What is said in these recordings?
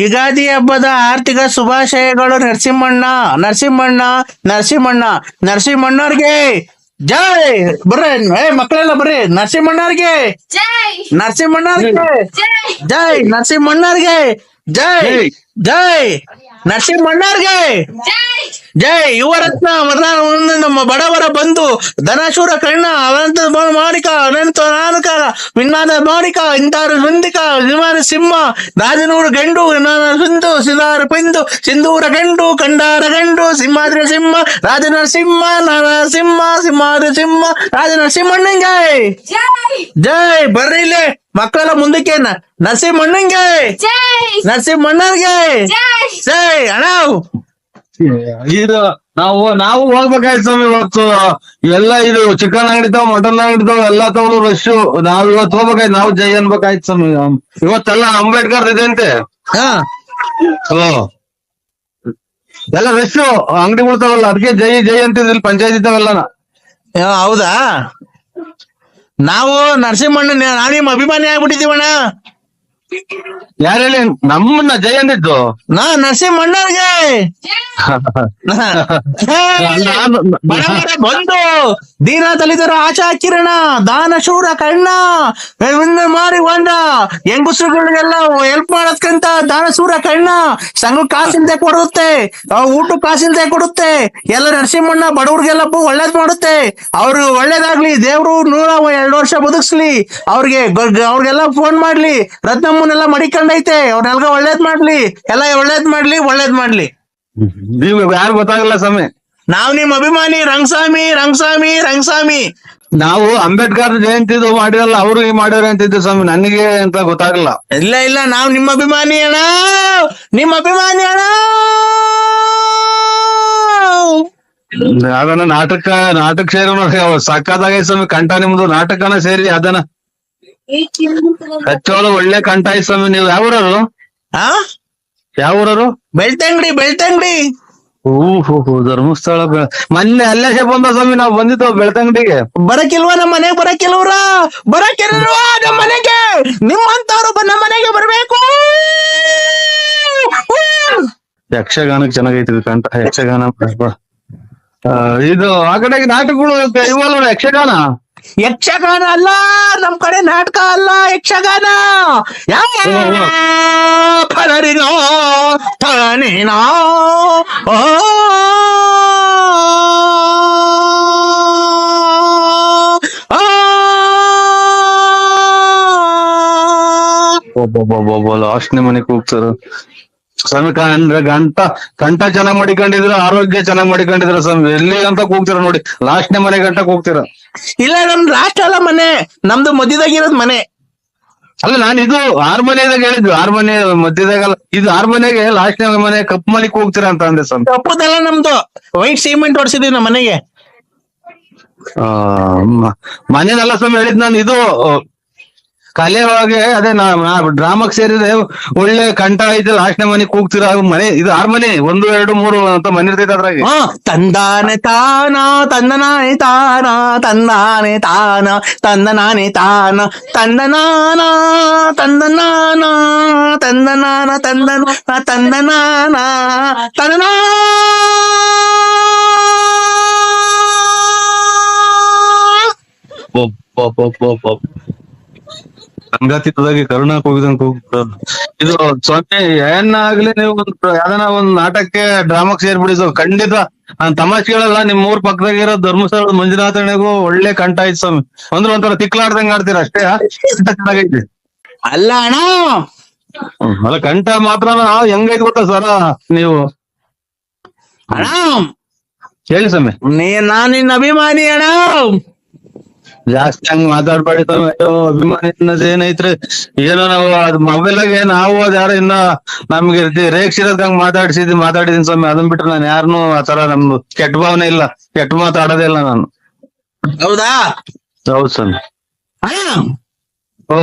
ಯುಗಾದಿ ಹಬ್ಬದ ಆರ್ಥಿಕ ಶುಭಾಶಯಗಳು ನರಸಿಂಹಣ್ಣ ನರಸಿಂಹಣ್ಣ ನರಸಿಂಹಣ್ಣ ನರಸಿಂಹಣ್ಣವ್ರಿಗೆ ಜೈ. ಬರ್ರಿ ಮಕ್ಕಳೆಲ್ಲ ಬರ್ರಿ. ನರಸಿಂಹಣ್ಣವ್ರಿಗೆ ನರಸಿಂಹಣ್ಣವ್ರಿಗೆ ಜೈ. ನರಸಿಂಹಣ್ಣವ್ರಿಗೆ ಜೈ. ಜೈ ನರಸಿಂಹಣ್ಣವ್ರಿಗೆ ಜೈ. ಯುವರತ್ನ ನಮ್ಮ ಬಡವರ ಬಂಧು ಧನಶೂರ ಕರ್ಣ ಅನಂತ ಮಾಣಿಕ ಅನಂತ ನಾನಕ ವಿನ್ನಾದ ಮಾಣಿಕ ಇಂತಾರು ಸುಂದಿಕ ವಿಮಾನ ಸಿಂಹ ರಾಜನೂರು ಗಂಡು ಸಿಂಧು ಸಿದಾರ ಪಿಂದು ಸಿಂಧೂರ ಗಂಡು ಕಂಡಾರ ಗಂಡು ಸಿಂಹಾದ್ರಿ ಸಿಂಹ ರಾಜ ನರಸಿಂಹ ನರಸಿಂಹ ಸಿಂಹಾದ್ರಿ ಸಿಂಹ ರಾಜ ನರಸಿಂಹಣ್ಣಂಗೆ ಜೈ. ಬರ್ರಿ ಇಲ್ಲಿ ಮಕ್ಕಳೆಲ್ಲ ಮುಂದಕ್ಕೆ ನರಸಿಂಹಣ್ಣಂಗೆ ನರಸಿಂಹಣ್ಣಗೆ ಜೈ. ಅಣ್ಣ ಇದು ನಾವು ಹೋಗ್ಬೇಕಾಯ್ತು ಸ್ವಾಮಿ. ಇವತ್ತು ಎಲ್ಲ ಇದು ಚಿಕನ್ ಅಂಗಡಿ ತಾವ್ ಮಟನ್ ಅಂಗಡಿ ತಾವ್ ಎಲ್ಲಾ ತಗೊಂಡು ರಶ್. ನಾವ್ ಇವತ್ತು ಹೋಗ್ಬೇಕಾಯ್ತು. ನಾವು ಜೈ ಅನ್ಬೇಕಾಯ್ತು ಸ್ವಾಮಿ. ಇವತ್ತೆಲ್ಲ ಅಂಬೇಡ್ಕರ್ ಇದೆ ಅಂತೆ. ಎಲ್ಲ ರಶ್ ಅಂಗಡಿಗಳು ತಾವಲ್ಲ, ಅದಕ್ಕೆ ಜೈ ಜೈ ಅಂತಿದ್ರಿ ಪಂಚಾಯತ್ ಇದ್ದಾವೆಲ್ಲ. ಹೌದಾ? ನಾವು ನರಸಿಂಹಣ್ಣ ನಿಮ್ಮ ಅಭಿಮಾನಿ ಆಗ್ಬಿಟ್ಟಿದೀವಣ್ಣ. ಯಾರು ಹೇಳಿ ನಮ್ಮನ್ನ ಜೈ ಅಂದಿದ್ದು? ನರಸಿಂಹಣ್ಣವ್ರಿಗೆ ಬಂದು ದೀನ ದಲಿತರ ಆಶಾ ಕಿರಣ ದಾನಶೂರ ಕಣ್ಣ ಮಾಡಿ ಬಂದ ಹೆಂಗಸರುಗಳಿಗೆಲ್ಲ ಹೆಲ್ಪ್ ಮಾಡೋದ್ಕಂತ ದಾನಶೂರ ಕಣ್ಣ ಸಂಘ ಕಾಸಿಲ್ದೆ ಕೊಡುತ್ತೆ, ಊಟ ಕಾಸಿಲ್ದೆ ಕೊಡುತ್ತೆ. ಎಲ್ಲ ನರಸಿಂಹಣ್ಣ ಬಡವ್ರಿಗೆಲ್ಲ ಒಳ್ಳೇದ್ ಮಾಡುತ್ತೆ. ಅವ್ರು ಒಳ್ಳೇದಾಗ್ಲಿ, ದೇವ್ರು 102 ವರ್ಷ ಬದುಕ್ಸ್ಲಿ. ಅವ್ರಿಗೆಲ್ಲ ಫೋನ್ ಮಾಡ್ಲಿ, ರತ್ನಮ್ಮನೆಲ್ಲ ಮಡಿಕೊಂಡೈತೆ, ಅವ್ರನ್ನೆಲ್ಲ ಒಳ್ಳೇದ್ ಮಾಡ್ಲಿ, ಎಲ್ಲ ಒಳ್ಳೇದ್ ಮಾಡ್ಲಿ, ಒಳ್ಳೇದ್ ಮಾಡ್ಲಿ. ನೀವು ಯಾರು ಗೊತ್ತಾಗಲ್ಲ ಸ್ವಾಮಿ. ನಾವ್ ನಿಮ್ ಅಭಿಮಾನಿ ರಂಗಸ್ವಾಮಿ ರಂಗಸ್ವಾಮಿ ರಂಗಸ್ವಾಮಿ. ನಾವು ಅಂಬೇಡ್ಕರ್ ಜಯಂತಿದು ಮಾಡಿರಲ್ಲ, ಅವ್ರಿಗೆ ಮಾಡ್ಯಾರ ಅಂತಿದ್ದೆ ಸ್ವಾಮಿ. ನನಗೆ ಅಂತ ಗೊತ್ತಾಗಲ್ಲ. ಇಲ್ಲ ಇಲ್ಲ, ನಾವ್ ನಿಮ್ಮ ಅಭಿಮಾನಿ ಅಣ್ಣ, ನಿಮ್ಮ ಅಭಿಮಾನಿ ಅಣ್ಣ. ಅದನ್ನ ನಾಟಕ ಸೇರಿ ನೋಡಿ ಸಕ್ಕತ್ತಾಗ ಸ್ವಾಮಿ. ಕಂಠ ನಿಮ್ದು ನಾಟಕನ ಸೇರಿ ಅದನ್ನ ಹಚ್ಚೋದು ಒಳ್ಳೆ ಕಂಠ ಐತ್ ಸ್ವಾಮಿ. ನೀವು ಯಾವೂರರು? ಯಾವೂರರು? ಬೆಳ್ತಂಗಡಿ ಬೆಳ್ತಂಗಡಿ. ಓಹೋ, ಧರ್ಮಸ್ಥಳ. ಮೊನ್ನೆ ಅಲ್ಲೇ ಬಂದ ಸ್ವಾಮಿ, ನಾವು ಬಂದಿದ್ದೋ ಬೆಳ್ತಂಗಡಿಗೆ. ಬರಕಿಲ್ವಾ ನಮ್ಮ ಮನೆಗೆ? ಬರಕಿಲ್ವ್ರ? ಬರಕಿಲ್ವಾ ನಮ್ಮ ಮನೆಗೆ? ನಿಮ್ಮಂತವ್ರು ನಮ್ಮ ಮನೆಗೆ ಬರ್ಬೇಕು. ಯಕ್ಷಗಾನಕ್ಕೆ ಚೆನ್ನಾಗೈತಿ ಕಂಠ. ಯಕ್ಷಗಾನ ಇದು ಆ ಕಡೆಗೆ ನಾಟಕಗಳು ಇವಲ್ವ? ಯಕ್ಷಗಾನ ಅಲ್ಲ, ನಮ್ ಕಡೆ ನಾಟಕ ಅಲ್ಲ, ಯಕ್ಷಗಾನ. ಫಲರಿನೋ ತಾನೇನೋ ಲಾಸ್ಟ್ನೇ ಮನೆಗೆ ಹೋಗ್ತಾರ ಸ್ವಾಮಿ. ಕಂಠ ಚೆನ್ನಾಗ್ ಮಾಡಿಕೊಂಡಿದ್ರ, ಆರೋಗ್ಯ ಚೆನ್ನಾಗ್ ಮಾಡಿಕೊಂಡಿದ್ರ ಸ್ವಾಮಿ. ಎಲ್ಲಿ ಅಂತ ಕೂಗ್ತೀರ ನೋಡಿ, ಲಾಸ್ಟ್ನೇ ಮನೆ ಗಂಟಕ್ ಹೋಗ್ತೀರ. ಇಲ್ಲ, ನಮ್ದು ಲಾಸ್ಟ್ ಅಲ್ಲ ಮನೆ, ನಮ್ದು ಮಧ್ಯದಾಗಿರೋದ್ ಮನೆ. ಅಲ್ಲ, ನಾನು ಇದು ಆರ್ಮನೆದಾಗ ಹೇಳಿದ್ದು. ಆರ್ಮನೆ ಮಧ್ಯದಾಗಲ್ಲ, ಇದು ಆರ್ಮನೆಗೆ ಲಾಸ್ಟ್ನೇ ಮನೆ ಕಪ್ಪು ಮಲಿಕ್ ಹೋಗ್ತೀರಾ ಅಂತ ಅಂದೆ ಸ್ವಾಮಿ. ಕಪ್ಪದಲ್ಲ ನಮ್ದು, ವೈಟ್ ಸಿಮೆಂಟ್ ಹೊಡ್ಸಿದೀವಿ ನಮ್ಮ ಮನೆಗೆ. ಮನೇನಲ್ಲ ಸ್ವಾಮಿ ಹೇಳಿದ್ ನಾನು. ಇದು ಕಲೆ ಒಳಗೆ ಅದೇ ಡ್ರಾಮಾಕ್ ಸೇರಿದೆ. ಒಳ್ಳೆ ಕಂಠ ಐತೆ, ಲಾಸ್ಟ್ನೇ ಮನೆ ಕೂಗ್ತೀರ. ಮನೆ ಇದು 6 ಮನೆ, 1 2 3 ಅಂತ ಮನೆ ಇರ್ತೈತೆ ಅದ್ರಾಗೆ. ತಂದಾನೆ ತಾನ ತಂದನಾನೆ ತಾನ ತಂದಾನೆ ತಾನ ತಂದನಾನೆ ತಾನ ತಂದನಾನ ತಂದನಾನ ತಂದನಾನ ತಂದನ ತಂದನಾನ ತಂದನಾ. ಸಂಗಾತಿತ್ತದಾಗಿ ಕರುಣಾಕ್ ಹೋಗಿದಂಗ ಹೋಗ್ತಾರ. ಇದು ಸ್ವಾಮಿ ಏನಾಗ್ಲಿ, ನೀವು ಯಾವ್ದನ ಒಂದ್ ನಾಟಕಕ್ಕೆ ಡ್ರಾಮಾಕ್ ಸೇರ್ಬಿಡಿ ಖಂಡಿತ. ನಾನ್ ತಮಾಷೆಗಳಲ್ಲ, ನಿಮ್ ಊರ್ ಪಕ್ಕದಾಗಿರೋ ಧರ್ಮಸ್ಥಳದ ಮಂಜುನಾಥನಿಗೂ ಒಳ್ಳೆ ಕಂಠ ಐತ್ ಸ್ವಾಮಿ. ಒಂಥರ ತಿಕ್ಲಾಡ್ದಂಗ ಆಡ್ತೀರ ಅಷ್ಟೇ. ಚೆನ್ನಾಗೈತಿ ಅಲ್ಲ ಅಣ್ಣ. ಅಲ್ಲ, ಕಂಠ ಮಾತ್ರ ಹೆಂಗೈತ್ ಗೊತ್ತಾ ಸರ ನೀವು? ಅಣ್ಣ ಹೇಳಿ ಸ್ವಾಮಿ. ನಾನ್ ನಿನ್ನ ಅಭಿಮಾನಿ ಅಣ್ಣ. ಜಾಸ್ತಿ ಹಂಗ್ ಮಾತಾಡ್ಬೇಡಿ ಸ್ವಾಮಿ. ಅಭಿಮಾನಿ ಅನ್ನೋದ್ ಏನೈತ್ರಿ? ಏನೋ ನಾವು ಅದ್ ಮೊಬೈಲಾಗೆ ನಾವು ಅದ್ ಯಾರೋ ಇನ್ನ ನಮ್ಗೆ ರೇಕ್ಷಿರೋದ್ ಹಂಗ್ ಮಾತಾಡಿದೀನಿ ಸ್ವಾಮಿ. ಅದನ್ ಬಿಟ್ರೆ ನಾನು ಯಾರನು ಆತರ ನಮ್ದು ಕೆಟ್ಟ ಭಾವನೆ ಇಲ್ಲ, ಕೆಟ್ಟ ಮಾತಾಡೋದೇ ಇಲ್ಲ ನಾನು. ಹೌದಾ? ಹೌದು ಸ್ವಾಮಿ. ಓ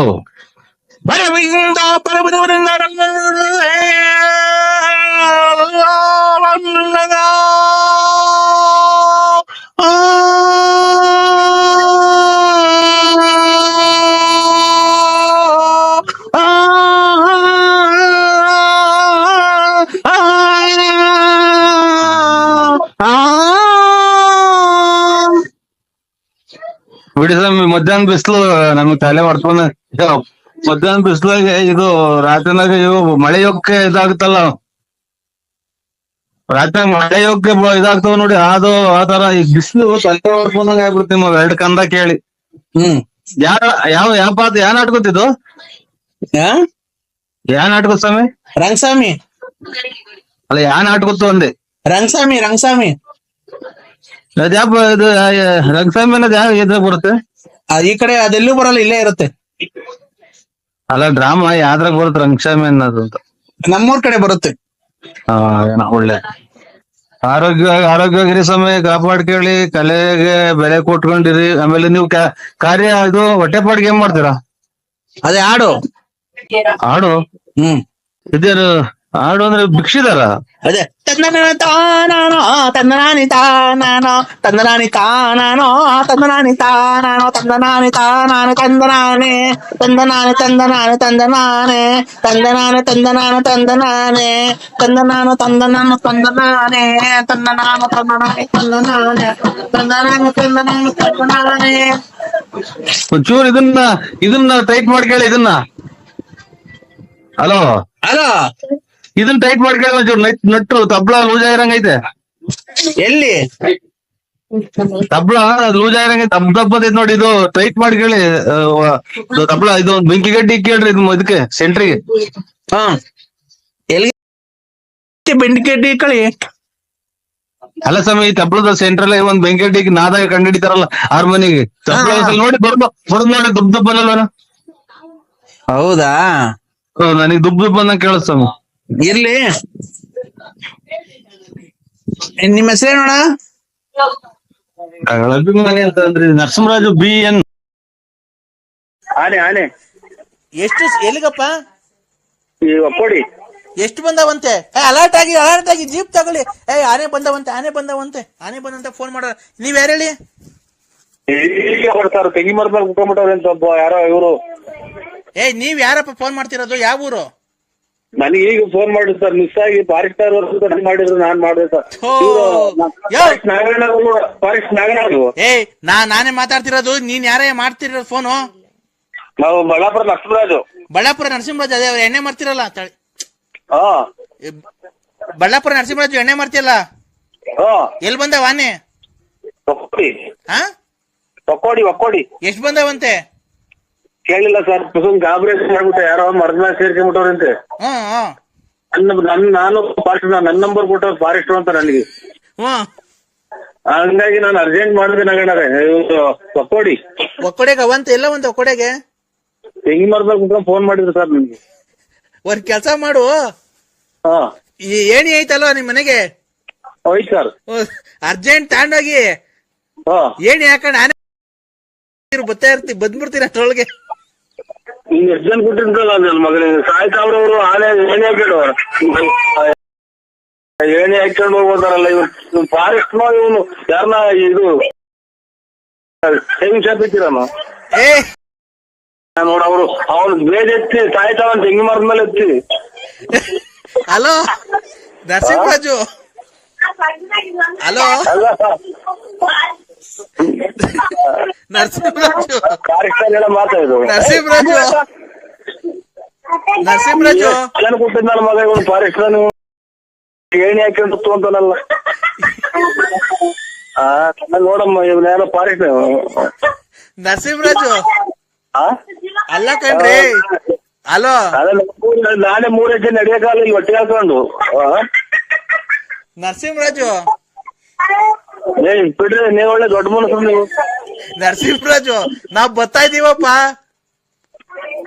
ಬಿಡಿ ಸ್ವಾಮಿ, ಮಧ್ಯಾಹ್ನ ಬಿಸಿಲು ನಮಗ್ ತಲೆ ಹೊಡ್ಕೊಂಡ ಮಧ್ಯಾಹ್ನ ಬಿಸಿಲಾಗೆ ಇದು ರಾತ್ರಿನಾಗ ಇವು ಮಳೆ ಯೋಗಕ್ಕೆ ಇದಾಗುತ್ತಲ್ಲ, ರಾತ್ರಿ ಮಳೆ ಯೋಗಕ್ಕೆ ಇದಾಗ್ತಾವ ನೋಡಿ, ಅದು ಆ ತರ ಈಗ ಬಿಸಿಲು ತಲೆ ಹೊಡ್ಕೊಂಡಂಗ ಆಗ್ಬಿಡ್ತೀವಿ ನಾವು ಎರಡು ಕಂದ ಕೇಳಿ. ಯಾವ ಯಾವ ಯಾವ ಪಾತ್ರ ಯಾವ ನಾಟಕತ್ತಿದ್ದು, ಯಾವ ನಾಟಕ ಸ್ವಾಮಿ? ರಂಗಸ್ವಾಮಿ ಅಲ್ಲ ಯಾವ ನಾಟಕತ್ತು ಅಂದೆ? ರಂಗಸ್ವಾಮಿ ಅದ್ಯಾಪ ಇದು ರಂಗಸ್ವಾಮಿ ಅನ್ನೋದು ಯಾವ ಇದ್ರಾಗ ಬರುತ್ತೆ? ಈ ಕಡೆ ಅದೆಲ್ಲೂ ಬರಲ್ಲ, ಇಲ್ಲೇ ಇರುತ್ತೆ. ಅಲ್ಲ ಡ್ರಾಮಾ ಯಾವ್ದ್ರಾಗ ಬರುತ್ತೆ ರಂಗಸ್ವಾಮಿ ಅನ್ನೋದು ಅಂತ? ನಮ್ಮೂರ್ ಕಡೆ ಬರುತ್ತೆ. ಏನೋ ಒಳ್ಳೆ ಆರೋಗ್ಯವಾಗಿರಿ ಸ್ವಾಮಿ, ಕಾಪಾಡ್ಕೊಳ್ಳಿ, ಕಲೆಗೆ ಬೆಲೆ ಕೊಟ್ಕೊಂಡಿರಿ. ಆಮೇಲೆ ನೀವು ಕಾರ್ಯ ಇದು ಹೊಟ್ಟೆಪಾಡಿಗೆ ಏನ್ ಮಾಡ್ತೀರಾ? ಅದೇ ಹಾಡು. ಇದೇನು ಹಾಡು ಅಂದ್ರೆ ಭಿಕ್ಷಿದಾರ? ಅದೇ ತಂದನಾನಿ ತಾನಾನೋ ತಂದನಾನಿ ತಾನಾನೋ ತಂದನಾನಿ ತಾನಾನೋ ತಂದನಾನಿ ತಾನಾನೋ ತಂದನಾನಿ ತಾನಾನೆ ತಂದನಾನೆ ತಂದನಾನೆ ತಂದನಾನೆ ತಂದನಾನೆ ತಂದನಾನೆ ತಂದನಾನೆ ತಂದನಾನೆ ತಂದನಾನು ತಂದನಾನು ತಂದನಾನೆ ತಂದನಾನು ತಂದನಾನೆ ತಂದನಾನೆ ತಂದನಾನು ತಂದನಾನು ತಂದನಾನೆ. ಒಂಚೂರು ಇದನ್ನ ಟೈಟ್ ಮಾಡ್ಕೊಳ್ಳಿ. ಹಲೋ ಇದನ್ನ ಟೈಟ್ ಮಾಡ್ಕೊಳ್ಳಿ ಒಂಚೂರು. ನಟ್ಟು ತಬ್ಲ ಲೂಸ್ ಆಗಿರಂಗೈತೆ. ಎಲ್ಲಿ ತಬ್ಲ ಲೂಸ್ ಆಗಿರಂಗೈತೆ, ದಬ್ಬದೈತೆ ನೋಡಿ. ಇದು ಟೈಟ್ ಮಾಡ್ಕೊಳ್ಳಿ ತಬ್ಲ. ಇದು ಒಂದ್ ಬೆಂಕಿ ಗಡ್ಡಿ ಕೇಳ್ರಿ ಇದಕ್ಕೆ ಸೆಂಟ್ರಿಗೆ. ಎಲ್ಲಿ ಬೆಂಕಿ ಗಡ್ಡಿ ಕಳಿ? ಅಲ್ಲ ಸ್ವಾಮಿ, ಈ ತಬ್ಲದ ಸೆಂಟ್ರಲ್ ಒಂದ್ ಬೆಂಕಿ ಗಡ್ಡಿಗೆ ನಾದಾಗ ಕಂಡಿಡಿತಾರಲ್ಲ ಹಾರ್ಮೋನಿಗೆ, ತಬ್ಲ ನೋಡಿ ಬಡ್ದು ನೋಡಿ ದುಬ್ ದುಬ್ ಅನ್ನಲ್ವನ? ಹೌದಾ? ನನಗೆ ದುಬ್ ದುಬ್ ಅನ್ನಂಗ್ ಕೇಳಿಸ್ತಾವ. ಇರ್ಲಿ, ನಿಮ್ಮ ಹೆಸರೇನೋಣ? ಅಭಿಮಾನಿ ಅಂತ ಅಂದ್ರೆ ನರಸಿಂಹರಾಜು BN. ಆನೆ ಎಷ್ಟು ಎಲ್ಲಿಗಪ್ಪ? ಈ ಒಕ್ಕೋಡಿ. ಎಷ್ಟು ಬಂದವಂತೆ? ಅಲರ್ಟ್ ಆಗಿ ಜೀಪ್ ತಗೊಳ್ಳಿ. ಆನೆ ಬಂದವಂತೆ ಫೋನ್ ಮಾಡೋ. ನೀವ್ ಯಾರು ಹೇಳಿ? ಈಗ ಬರ್ತಾರ ತೆಂಗಿ ಮರದ ಕುತ್ಕೊಂಡ್ಬಿಟ್ಟವ್ರೆ ಅಂತ ಒಬ್ಬ ಯಾರೋ ಇವರು. ನೀವ್ ಯಾರಪ್ಪ ಫೋನ್ ಮಾಡ್ತಿರೋದು? ಯಾವ ಊರು? ನನಗೆ ಈಗ ಫೋನ್ ಮಾಡಿದ್ರು ಸರ್, ಮಿಸ್ ಆಗಿ ಫಾರೆಸ್ಟ್ ಮಾಡಿದ್ರು, ನಾನ್ ಮಾಡಿದೆ ಸರ್. ಫಾರೆಸ್ಟ್ ನಾಗರಾಜು. ನಾನೇ ಮಾತಾಡ್ತಿರೋದು. ನೀನ್ ಯಾರೇ ಮಾಡ್ತಿರೋದು ಫೋನು? ನಾವು ಬಳ್ಳಾಪುರ ನರಸಿಂಹರಾಜು. ಅದೇ ಅವ್ರು ಎಣ್ಣೆ ಮಾಡ್ತಿರಲ್ಲ ಬಳ್ಳಾಪುರ ನರಸಿಂಹರಾಜು ಎಣ್ಣೆ ಮಾಡ್ತಿಯಲ್ಲ, ಎಲ್ಲಿ ಬಂದವ ಆನೆ? ಒಕ್ಕೋಡಿ. ಎಷ್ಟ್ ಬಂದವಂತೆ? ಕೇಳಿಲ್ಲ ಸರ್, ಗಾಬರಿ ಮಾಡ್ಬಿಟ್ಟೆ. ಯಾರೋ ಮರದ ಮೇಲೆ ಸೇರ್ಕೊಂಡ್ಬಿಟ್ಟವ್ರಂತೆ. ನಾನು ಫಾರೆಸ್ಟ್ ನನ್ನ ನಂಬರ್ ಕೊಟ್ಟವ್ರು ಫಾರೆಸ್ಟ್ ಅಂತ ನನಗೆ. ಹಂಗಾಗಿ ನಾನು ಅರ್ಜೆಂಟ್ ಮಾಡಿದೆ ನಗಣರೆ. ಒಕ್ಕೋಡೆಗೆ ಅವಂತ ಎಲ್ಲ ಒಂದು ಒಕ್ಕೋಡೆಗೆ ತೆಂಗಿ ಮರದಲ್ಲಿ ಕುತ್ಕೊಂಡು ಫೋನ್ ಮಾಡಿದ್ರು ಸರ್ ನನಗೆ. ಒಂದ್ ಕೆಲ್ಸ ಮಾಡು, ಏಣಿ ಐತಲ್ವಾ ನಿಮ್ ಮನೆಗೆ? ಹೋಯ್ತು ಸರ್, ಅರ್ಜೆಂಟ್ ತಗೊಂಡೋಗಿ ಏಣಿ ಹಾಕೊಂಡ್ ಆನೆ ಬಂದ್ಬಿಡ್ತೀನಿ ಅಷ್ಟ್ರೊಳಗೆ. ನೀನ್ ಎಷ್ಟು ಜನ ಕೊಟ್ಟಿರ್ತಾರ ನನ್ನ ಮಗನಿಗೆ ಸಾಯ್ತಾವ್ರವ್ರು. ಆನೆ ಏಣಿ ಹಾಕೊಂಡು ಹೋಗ್ತಾರಲ್ಲ ಇವ್ರು ಫಾರೆಸ್ಟ್ ಇವನು ಯಾರನ್ನ ಇದು ಹೆಂಗ್ ಶಾಪ್ ಇಟ್ಟಿರನು ನೋಡ. ಅವ್ನು ಬೇಜ್ ಎತ್ತಿ ಸಾಯ್ತಾವಂತ ತೆಂಗಿ ಮರದ ಮೇಲೆ ಎತ್ತಿ. ಹಲೋ ನರಸಿಂಹರಾಜು. ಹಲೋ ನರಸಿಂಹರಾಜು. ಮಾತಾಡಿದ್ರು ನರಸಿಂಹರಾಜು ಜನ ಕೊಟ್ಟಿದ್ ನನ್ನ ಮಗ ಇವನು ಫಾರೆಸ್ಟ್ ಏಣಿ ಹಾಕೊಂಡು ಅಂತಾನಲ್ಲ. ನೋಡಮ್ಮ ಇವನ್ ಯಾರೋ ಫಾರೆಸ್ಟ್ ನರಸಿಂಹರಾಜು. ಅಲ್ಲ ಕಣ್ರಿ. ಹಲೋ ನಾನೇ 3 ಹೆಜ್ಜೆ ನಡೆಯಕ್ಕಾಗಲ್ಲ ಇಲ್ಲಿ ಹೊಟ್ಟೆ ಹಾಕೊಂಡು. ನರಸಿಂಹರಾಜು ಬಿಡ್ರಿ, ನೀವ್ ಒಳ್ಳೆ ದೊಡ್ಡ ಮನಸ್ಸು ನೀವು. ನರಸಿಂಹರಾಜು ನಾವ್ ಬರ್ತಾ ಇದೀವಪ್ಪ.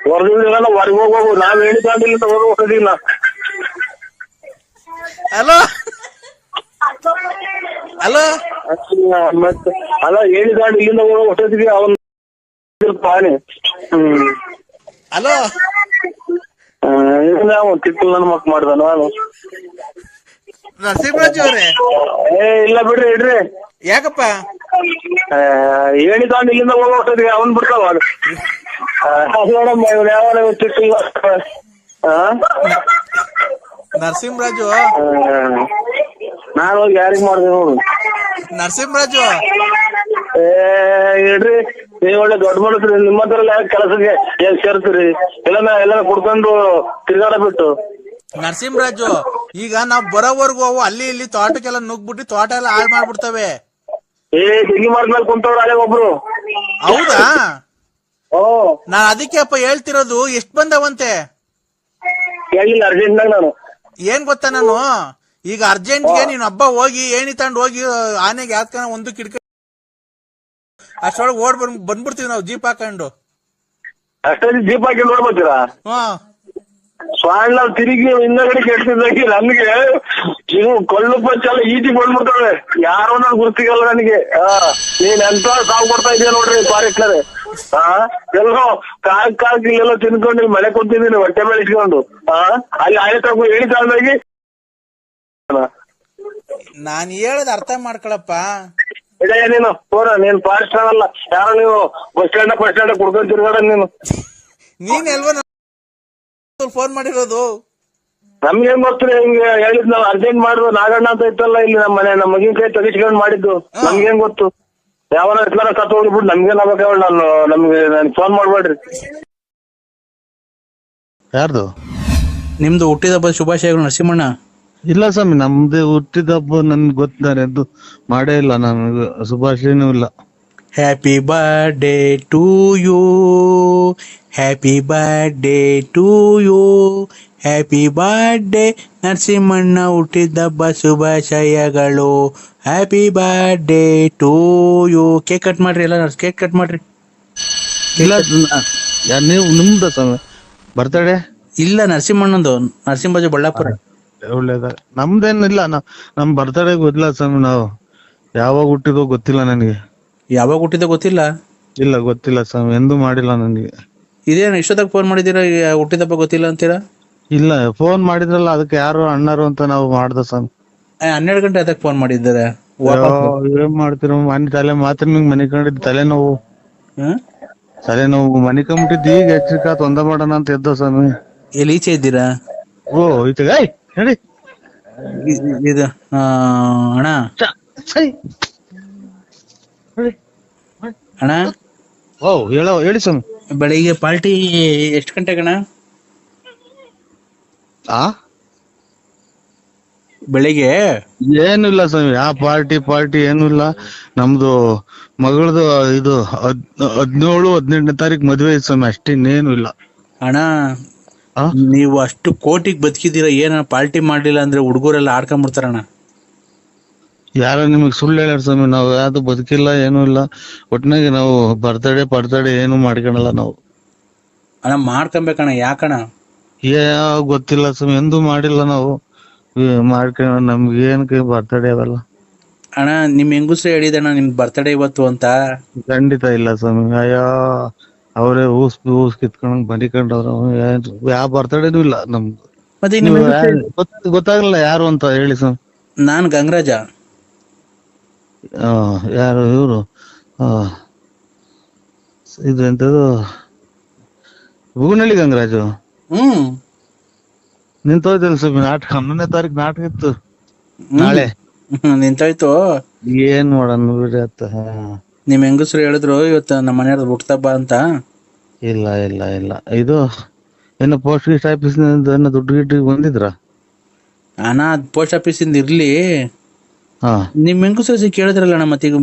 ಹೊರಗಿಲ್ಲ ಹೊರಗೆ ಹೋಗ್ಬೇಕು, ನಾವ್ ಹೇಳಿಲ್ಲ ಹೋಗೋದಿಲ್ಲ. ಹಲೋ ಮತ್ತೆ ಅಲ್ಲ ಹೇಳಿದಾಂಡ್ ಇಲ್ಲಿಂದ ಹೋಗೋ ಹೊಟ್ಟದಿಗೆ ಅವನ್ ಆನೆ. ಹಲೋ ತಿಟ್ಟು ನನ್ನ ಮಕ್ ಮಾಡ್ದ ನಾನು. ನರಸಿಂಹರಾಜು ಅವ್ರೆ ಇಲ್ಲ ಬಿಡ್ರಿ ಇಡ್ರಿ. ಯಾಕಪ್ಪ? ಹೇಳಿದಾಂಡ್ ಇಲ್ಲಿಂದ ಹೋಗೋ ಹೊಟ್ಟದಿಗೆ ಅವನ್ ಬಿಡ್ತಾವ ನೋಡಮ್ಮ ಇವ್ರು ಯಾವ ತಿಟ್ಟು. ನರಸಿಂಹರಾಜು ನಾನು ಹೋಗಿ ಯಾರಿಗ್ ಮಾಡ್ದೆ ನೋಡು. ನರಸಿಂಹರಾಜು ಹೇಳ್ರಿ, ನೀವ್ ಒಳ್ಳೆ ದೊಡ್ಡ ಮನಸ್ರಿ, ನಿಮ್ಮ ಹತ್ರ ಯಾಕೆ ಕೆಲಸಕ್ಕೆ ಏನ್ ಸೇರ್ತೀರಿ? ಎಲ್ಲ ಕುಡ್ಕೊಂಡು ತಿರ್ಗಾಡ ಬಿಟ್ಟು. ನರಸಿಂಹರಾಜು, ಈಗ ನಾವ್ ಬರೋವರ್ಗು ಅವು ಅಲ್ಲಿ ಇಲ್ಲಿ ತೋಟಕ್ಕೆಲ್ಲ ನುಗ್ಬಿಟ್ಟು ತೋಟ ಎಲ್ಲ ಹಾಳು ಮಾಡ್ಬಿಡ್ತವೆ. ಡಿಗ್ರಿ ಮಾಡಿದ್ಮೇಲೆ ಕುಂತವ್ರ ಅಲ್ಲೇ ಒಬ್ರು. ಹೌದಾ? ಓ, ನಾನ್ ಅದಕ್ಕೆ ಅಪ್ಪ ಹೇಳ್ತಿರೋದು, ಎಷ್ಟ್ ಬಂದವಂತೆ ಕೇಳಿಲ್ಲ ಅರ್ಜೆಂಟ್ನಾಗ ನಾನು. ಏನ್ ಗೊತ್ತಾ, ನಾನು ಈಗ ಅರ್ಜೆಂಟ್ಗೆ ನೀನ್ ಹಬ್ಬ ಹೋಗಿ ಏಣಿ ತಗೊಂಡ್ ಹೋಗಿ ಆನೆಗೆ ಯಾತ್ಕನ ಒಂದು ಕಿಡ್ಕ ಅಷ್ಟೊಳಗೆ ಬಂದ್ಬಿಡ್ತೀವಿ ನಾವು ಜೀಪ್ ಹಾಕೊಂಡು. ಅಷ್ಟೇ ಜೀಪ್ ಹಾಕಿ ನೋಡ್ಬೋತೀರಾ? ಹಾ, ಸ್ವಾಣ ತಿರುಗಿ ಹಿಂದಗಡೆ ಕೆಡ್ತಿದ್ದಾಗಿ ನನ್ಗೆ ಇವು ಕೊಳ್ಳು ಪಂಚೆಲ್ಲ ಈಟಿ ಬಂದ್ಬಿಡ್ತವೆ. ಯಾರೋ ನಾನು ಗುರ್ತಿಗಲ್ಲ ನನಗೆ. ನೀನ್ ಎಂತ ಸಾವು ಕೊಡ್ತಾ ಇದೀಯ ನೋಡ್ರಿ ಫಾರೆಸ್ಟ್ನರೆ. ಎಲ್ಲೋ ಕಾಕ್ ಇಲ್ಲೆಲ್ಲ ತಿನ್ಕೊಂಡು ಮಳೆ ಕುಂತಿದ್ದೀನಿ ಹೊಟ್ಟೆ ಮೇಲೆ ಇಟ್ಕೊಂಡು. ಅಲ್ಲಿ ಆಯ್ತು ಹೇಳಿ ತಗೊಂಡೋಗಿ ನಾನ್ ಹೇಳದ್ ಅರ್ಥ ಮಾಡ್ಕೊಳಪ್ಪ. ನೀನು ನೀನ್ ಫಾರೆಸ್ಟ್ ಅಲ್ಲ, ಯಾರೋ ನೀವು ಬಸ್ ಸ್ಟ್ಯಾಂಡ್ ಕುಡ್ಕೊಂಡ್ ತಿರ್ಗಾಡ ನೀನು. ನೀನ್ ಎಲ್ವ ಫೋನ್ ಮಾಡಿರೋದು? ನಮ್ಗೇನ್ ಗೊತ್ತಿಲ್ಲ, ಹಿಂಗೆ ಹೇಳಿದ್ ನಾವ್ ಅರ್ಜೆಂಟ್ ಮಾಡಿದ್ರು. ನಾಗಣ್ಣ ಅಂತ ಇತ್ತಲ್ಲ ಇಲ್ಲಿ ನಮ್ಮ ಮಗಿನ ಕೈ ತೆಗಿಸ್ಕೊಂಡ್ ಮಾಡಿದ್ದು. ನಮ್ಗೇನ್ ಗೊತ್ತು? ಯಾವನ ಇಟ್ಲಾರ ಸತ್ತು ಹೋಗ್ಬಿಟ್ಟು ನಮ್ಗೇನ್ ಆಗ್ಬೇಕ? ನಮ್ಗೆ ಫೋನ್ ಮಾಡ್ಬೇಡ್ರಿ. ಯಾರ್ದು? ನಿಮ್ದು ಹುಟ್ಟಿದ ಹಬ್ಬದ ಶುಭಾಶಯಗಳು ನರಸಿಂಹಣ್ಣ. ಇಲ್ಲ ಸ್ವಾಮಿ, ನಮ್ದು ಹುಟ್ಟಿದ ಹಬ್ಬ ನನ್ಗೆ ಗೊತ್ತಿದ್ದಾರೆ, ಅದು ಮಾಡೇ ಇಲ್ಲ. ನನಗೆ ಶುಭಾಶಯನೂ ಇಲ್ಲ. Happy birthday to you, happy birthday to you, happy birthday ನರಸಿಂಹಣ್ಣ ಹುಟ್ಟಿದ ಹಬ್ಬ ಶುಭಾಶಯಗಳು, happy birthday to you. Cake cut ಮಾಡ್ರಿ, ಎಲ್ಲ ಕೇಕ್ ಕಟ್ ಮಾಡ್ರಿ. ಇಲ್ಲ ನೀವು ನಿಮ್ದ ಸ್ವಾಮಿ ಬರ್ತಡೇ? ಇಲ್ಲ, ನರಸಿಂಹಣ್ಣಂದು, ನರಸಿಂಹರಾಜು ಬಳ್ಳಾಪುರ. ಒಳ್ಳೇದ. ನಮ್ದೇನಿಲ್ಲ, ನಮ್ ಬರ್ತಡೇ ಗೊತ್ತಿಲ್ಲ ಸ್ವಾಮಿ. ನಾವು ಯಾವಾಗ ಹುಟ್ಟಿದೋ ಗೊತ್ತಿಲ್ಲ ನನಗೆ. ಯಾವಾಗ ಹುಟ್ಟಿದ ಗೊತ್ತಿಲ್ಲ? ಇಲ್ಲ, ಗೊತ್ತಿಲ್ಲ ಸ್ವಾಮಿ, ಎಂದೂ ಮಾಡಿಲ್ಲ ನನಗೆ. ಇದೇನು ಇಷ್ಟೊತ್ತಾಗ ಫೋನ್ ಮಾಡಿದ್ದೀರಾ, ಹುಟ್ಟಿದಪ್ಪ ಗೊತ್ತಿಲ್ಲ ಅಂತೀರಾ? ಇಲ್ಲ, ಫೋನ್ ಮಾಡಿದ್ರಲ್ಲ, ಅದಕ್ಕೆ ಯಾರು ಅಣ್ಣರು ಅಂತ ನಾವು ಮಾಡ್ದ ಸ್ವಾಮಿ. 12 ಗಂಟೆ ಅದಕ್ಕೆ ಫೋನ್ ಮಾಡಿದ್ದಾರೆ. ಏನ್ ಮಾಡ್ತೀರ, ಮನೆ ತಲೆ ಮಾತ್ರ ನಿಂಗೆ ಮನೆ ಕಂಡಿದ್ದು ತಲೆನೋವು ಮನೆ ಕಂಬಿಟ್ಟಿದ್ದು. ಈಗ ಎಚ್ಚರಿಕಾತ್ ಒಂದ ಮಾಡೋಣ ಅಂತ ಎದ್ದ ಸ್ವಾಮಿ. ಎಲ್ಲಿ ಈಚೆ ಇದ್ದೀರಾ? ಓ ಈತ ಹೇಳಿ ಇದು ಅಣ್ಣ, ಅಣ್ಣ ಓ ಹೇಳಿ ಸ್ವಾಮಿ. ಬೆಳಿಗ್ಗೆ ಪಾರ್ಟಿ ಎಷ್ಟು ಗಂಟೆಗಣ? ಬೆಳಿಗ್ಗೆ ಏನು ಇಲ್ಲ ಸ್ವಾಮಿ, ಯಾವ ಪಾರ್ಟಿ ಏನು ಇಲ್ಲ. ನಮ್ದು ಮಗಳದು ಇದು 17-18ನೇ ತಾರೀಕು ಮದ್ವೆ ಐತೆ ಸ್ವಾಮಿ, ಅಷ್ಟೇನೇನು ಇಲ್ಲ. ಅಣ್ಣ, ನೀವು ಅಷ್ಟು ಕೋಟಿಗೆ ಬದುಕಿದ್ದೀರಾ, ಏನ ಪಾರ್ಟಿ ಮಾಡ್ಲಿಲ್ಲ ಅಂದ್ರೆ ಹುಡುಗರೆಲ್ಲ ಆಡ್ಕೊಂಡ್ಬಿಡ್ತಾರಣ್ಣ. ಯಾರ ನಿಮಗ್ ಸುಳ್ಳು ಹೇಳ್ಯಾರ ಸ್ವಾಮಿ? ನಾವು ಯಾವ್ದು ಬದುಕಿಲ್ಲ, ಏನು ಇಲ್ಲ. ಒಟ್ನಾಗೆ ನಾವು ಬರ್ತಡೇ ಏನು ಮಾಡ್ಕೊಳಲ್ಲ ನಾವು. ಅಣ್ಣ ಮಾಡ್ಕೊಬೇಕಣ್ಣ. ಯಾಕಣ್ಣ? ಗೊತ್ತಿಲ್ಲ ಸ್ವಾಮಿ, ಎಂದೂ ಮಾಡಿಲ್ಲ ನಾವು. ಮಾಡ್ಕೊಂಡ ನಮ್ಗೆ ಏನಕ್ಕೆ ಬರ್ತಡೇ ಅವೆಲ್ಲ. ಅಣ್ಣ, ನಿಮ್ ಹೆಂಗುಸ್ರೆ ಹೇಳಿದಣ್ಣ ನಿಮ್ ಬರ್ತಡೇ ಇವತ್ತು ಅಂತ. ಖಂಡಿತ ಇಲ್ಲ ಸ್ವಾಮಿ. ಅವರೇ ಊಸ್ ಕಿತ್ಕೊಂಡ್ ಬನಿಕೊಂಡವ್ರ. ಯಾವ ಬರ್ತಡೇನು ಇಲ್ಲ ನಮ್ದು. ಮತ್ತೆ ಗೊತ್ತಾಗಲ್ಲ ಯಾರು ಅಂತ ಹೇಳಿ ಸ್ವಾಮಿ. ನಾನ್ ಗಂಗರಾಜ. ಯಾರು ಇವ್ರು? ಇದು ಎಂತದು, ಬೂನಳ್ಳಿ ಗಂಗರಾಜು. ನಿಂತೋಯ್ತಲ್ಲ ಸ್ವಾಮಿ ನಾಟಕ. 11ನೇ ತಾರೀಕು ನಾಟಕ ಇತ್ತು ನಾಳೆ. ನಿಂತೋಯ್ತು. ಏನ್ ಮಾಡೋಣ ಬಿಡಿ ಅತ್ತ. ನಿಮ್ ಹೆಂಗಸ್ರು ಹೇಳಿದ್ರು ಇವತ್ತು ನಮ್ಮ ಮನೆಯವ್ರದ್ದು ಹುಟ್ಟದಬ್ಬ ಅಂತ. ಇಲ್ಲ ಇದು ಏನು ಪೋಸ್ಟ್ ಗೀಸ್ಟ್ ಆಫೀಸ್ ನಿಂದ ದುಡ್ಡು ಗಿಡ್ಡು ಬಂದಿದ್ರ? ಅಣ್ಣ, ಪೋಸ್ಟ್ ಆಫೀಸ್ ಇಂದ ಇರ್ಲಿ. ಹಾ, ನಿಮ್ ಹೆಂಗಸ್ರು ಕೇಳಿದ್ರಲ್ಲ ಅಣ್ಣ, ಮತ್ತೆ ಈಗ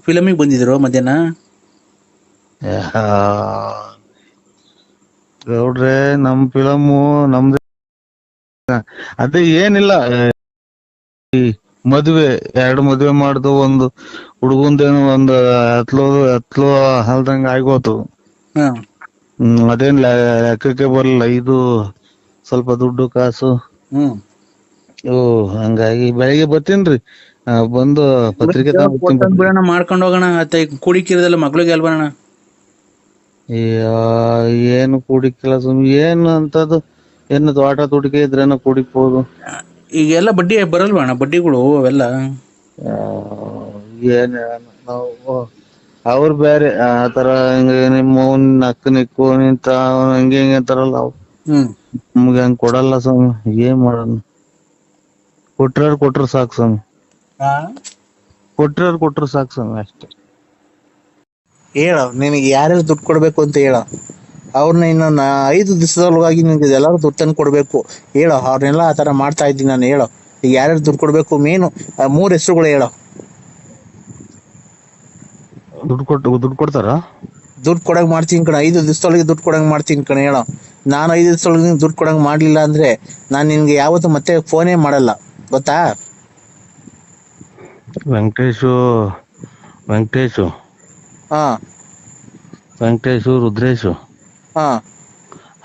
ಫಿಲಮಿಗೆ ಬಂದಿದ್ರು ಮಧ್ಯಾಹ್ನ. ಗೌಡ್ರೆ, ನಮ್ ಫಿಲಮು ನಮ್ದು ಅದೇ ಏನಿಲ್ಲ. ಮದ್ವೆ 2 ಮದ್ವೆ ಮಾಡ್ದು, ಒಂದು ಹುಡುಗಂದೇನು ಒಂದು ಹತ್ಲೋ ಹಲ್ದಂಗ ಆಗೋತು. ಅದೇನ್ ಲೆಕ್ಕಕ್ಕೆ ಬರಲ್ಲ. ಇದು ಸ್ವಲ್ಪ ದುಡ್ಡು ಕಾಸು. ಹಂಗಾಗಿ ಬೆಳಿಗ್ಗೆ ಬರ್ತೀನ್ರಿ, ಬಂದು ಪತ್ರಿಕೆ ಮಾಡ್ಕೊಂಡ್ ಹೋಗೋಣ. ಕುಡಿಕಿರದಲ್ಲ ಮಗಳಿಗೆ ಅಲ್ಬಣ. ಏನು ಕುಡಿಕಿಲ್ಲ ಸುಮ್. ಏನು ಅಂತದ್ದು ಏನು ತೋಟ ತುಡಿಕೆ ಇದ್ರೇನೋ ಕುಡಿಬಹುದು. ಈಗೆಲ್ಲ ಬಡ್ಡಿ ಬರಲ್ವಾ ಅಣ್ಣ? ಬಡ್ಡಿಗಳು ಅವೆಲ್ಲ ಏನ್ ನಾವು ಅವ್ರು ಬೇರೆ ಆತರ. ಹಿಂಗ ನಿಮ್ಮ ನಕ್ಕು ನಿಕ್ಕು ನಿಂತ ಹಂಗೆ ಅಂತಾರಲ್ಲ ಅವ್ರು. ನಮ್ಗೆ ಹಂಗ ಕೊಡಲ್ಲ ಸ್ವಾಮಿ. ಏನ್ ಮಾಡೋಣ? ಕೊಟ್ರ ಸಾಕು ಸ್ವಾಮಿ. ಕೊಟ್ರ ಸಾಕು ಸ್ವಾಮಿ, ಅಷ್ಟೇ. ಹೇಳು ನಿನಗೆ ಯಾರ್ಯಾರು ದುಡ್ಡು ಕೊಡ್ಬೇಕು ಅಂತ ಹೇಳು. ಅವ್ರನ್ನ ಇನ್ನು 5 ದಿವಸದೊಳಗಾಗಿ ನಿನ್ಗೆ ಎಲ್ಲರೂ ದುಡ್ಡು ತಂದು ಕೊಡ್ಬೇಕು. ಹೇಳು ಅವ್ರನ್ನೆಲ್ಲ ಆ ತರ ಮಾಡ್ತಾ ಇದ್ದೀನಿ ನಾನು. ಹೇಳು ಈಗ ಯಾರ್ಯಾರು ದುಡ್ಡು ಕೊಡ್ಬೇಕು, ಮೇನು 3 ಹೆಸರುಗಳು ಹೇಳು. ದುಡ್ಡು ಕೊಡ್ತಾರ? ದುಡ್ಡು ಕೊಡಂಗ್ ಮಾಡ್ತೀನಿ ಕಣ, 5 ದಿವಸದೊಳಗೆ ದುಡ್ಡು ಕೊಡಂಗ್ ಮಾಡ್ತೀನಿ ಕಣ. ಹೇಳೋ ನಾನು 5 ದಿವಸದೊಳಗೆ ದುಡ್ಡು ಕೊಡಂಗ್ ಮಾಡ್ಲಿಲ್ಲ ಅಂದ್ರೆ ನಾನು ನಿನ್ಗೆ ಯಾವತ್ತು ಮತ್ತೆ ಫೋನೇ ಮಾಡಲ್ಲ, ಗೊತ್ತಾ? ವೆಂಕಟೇಶು ಹಾ ರುದ್ರೇಶು, ಹಾ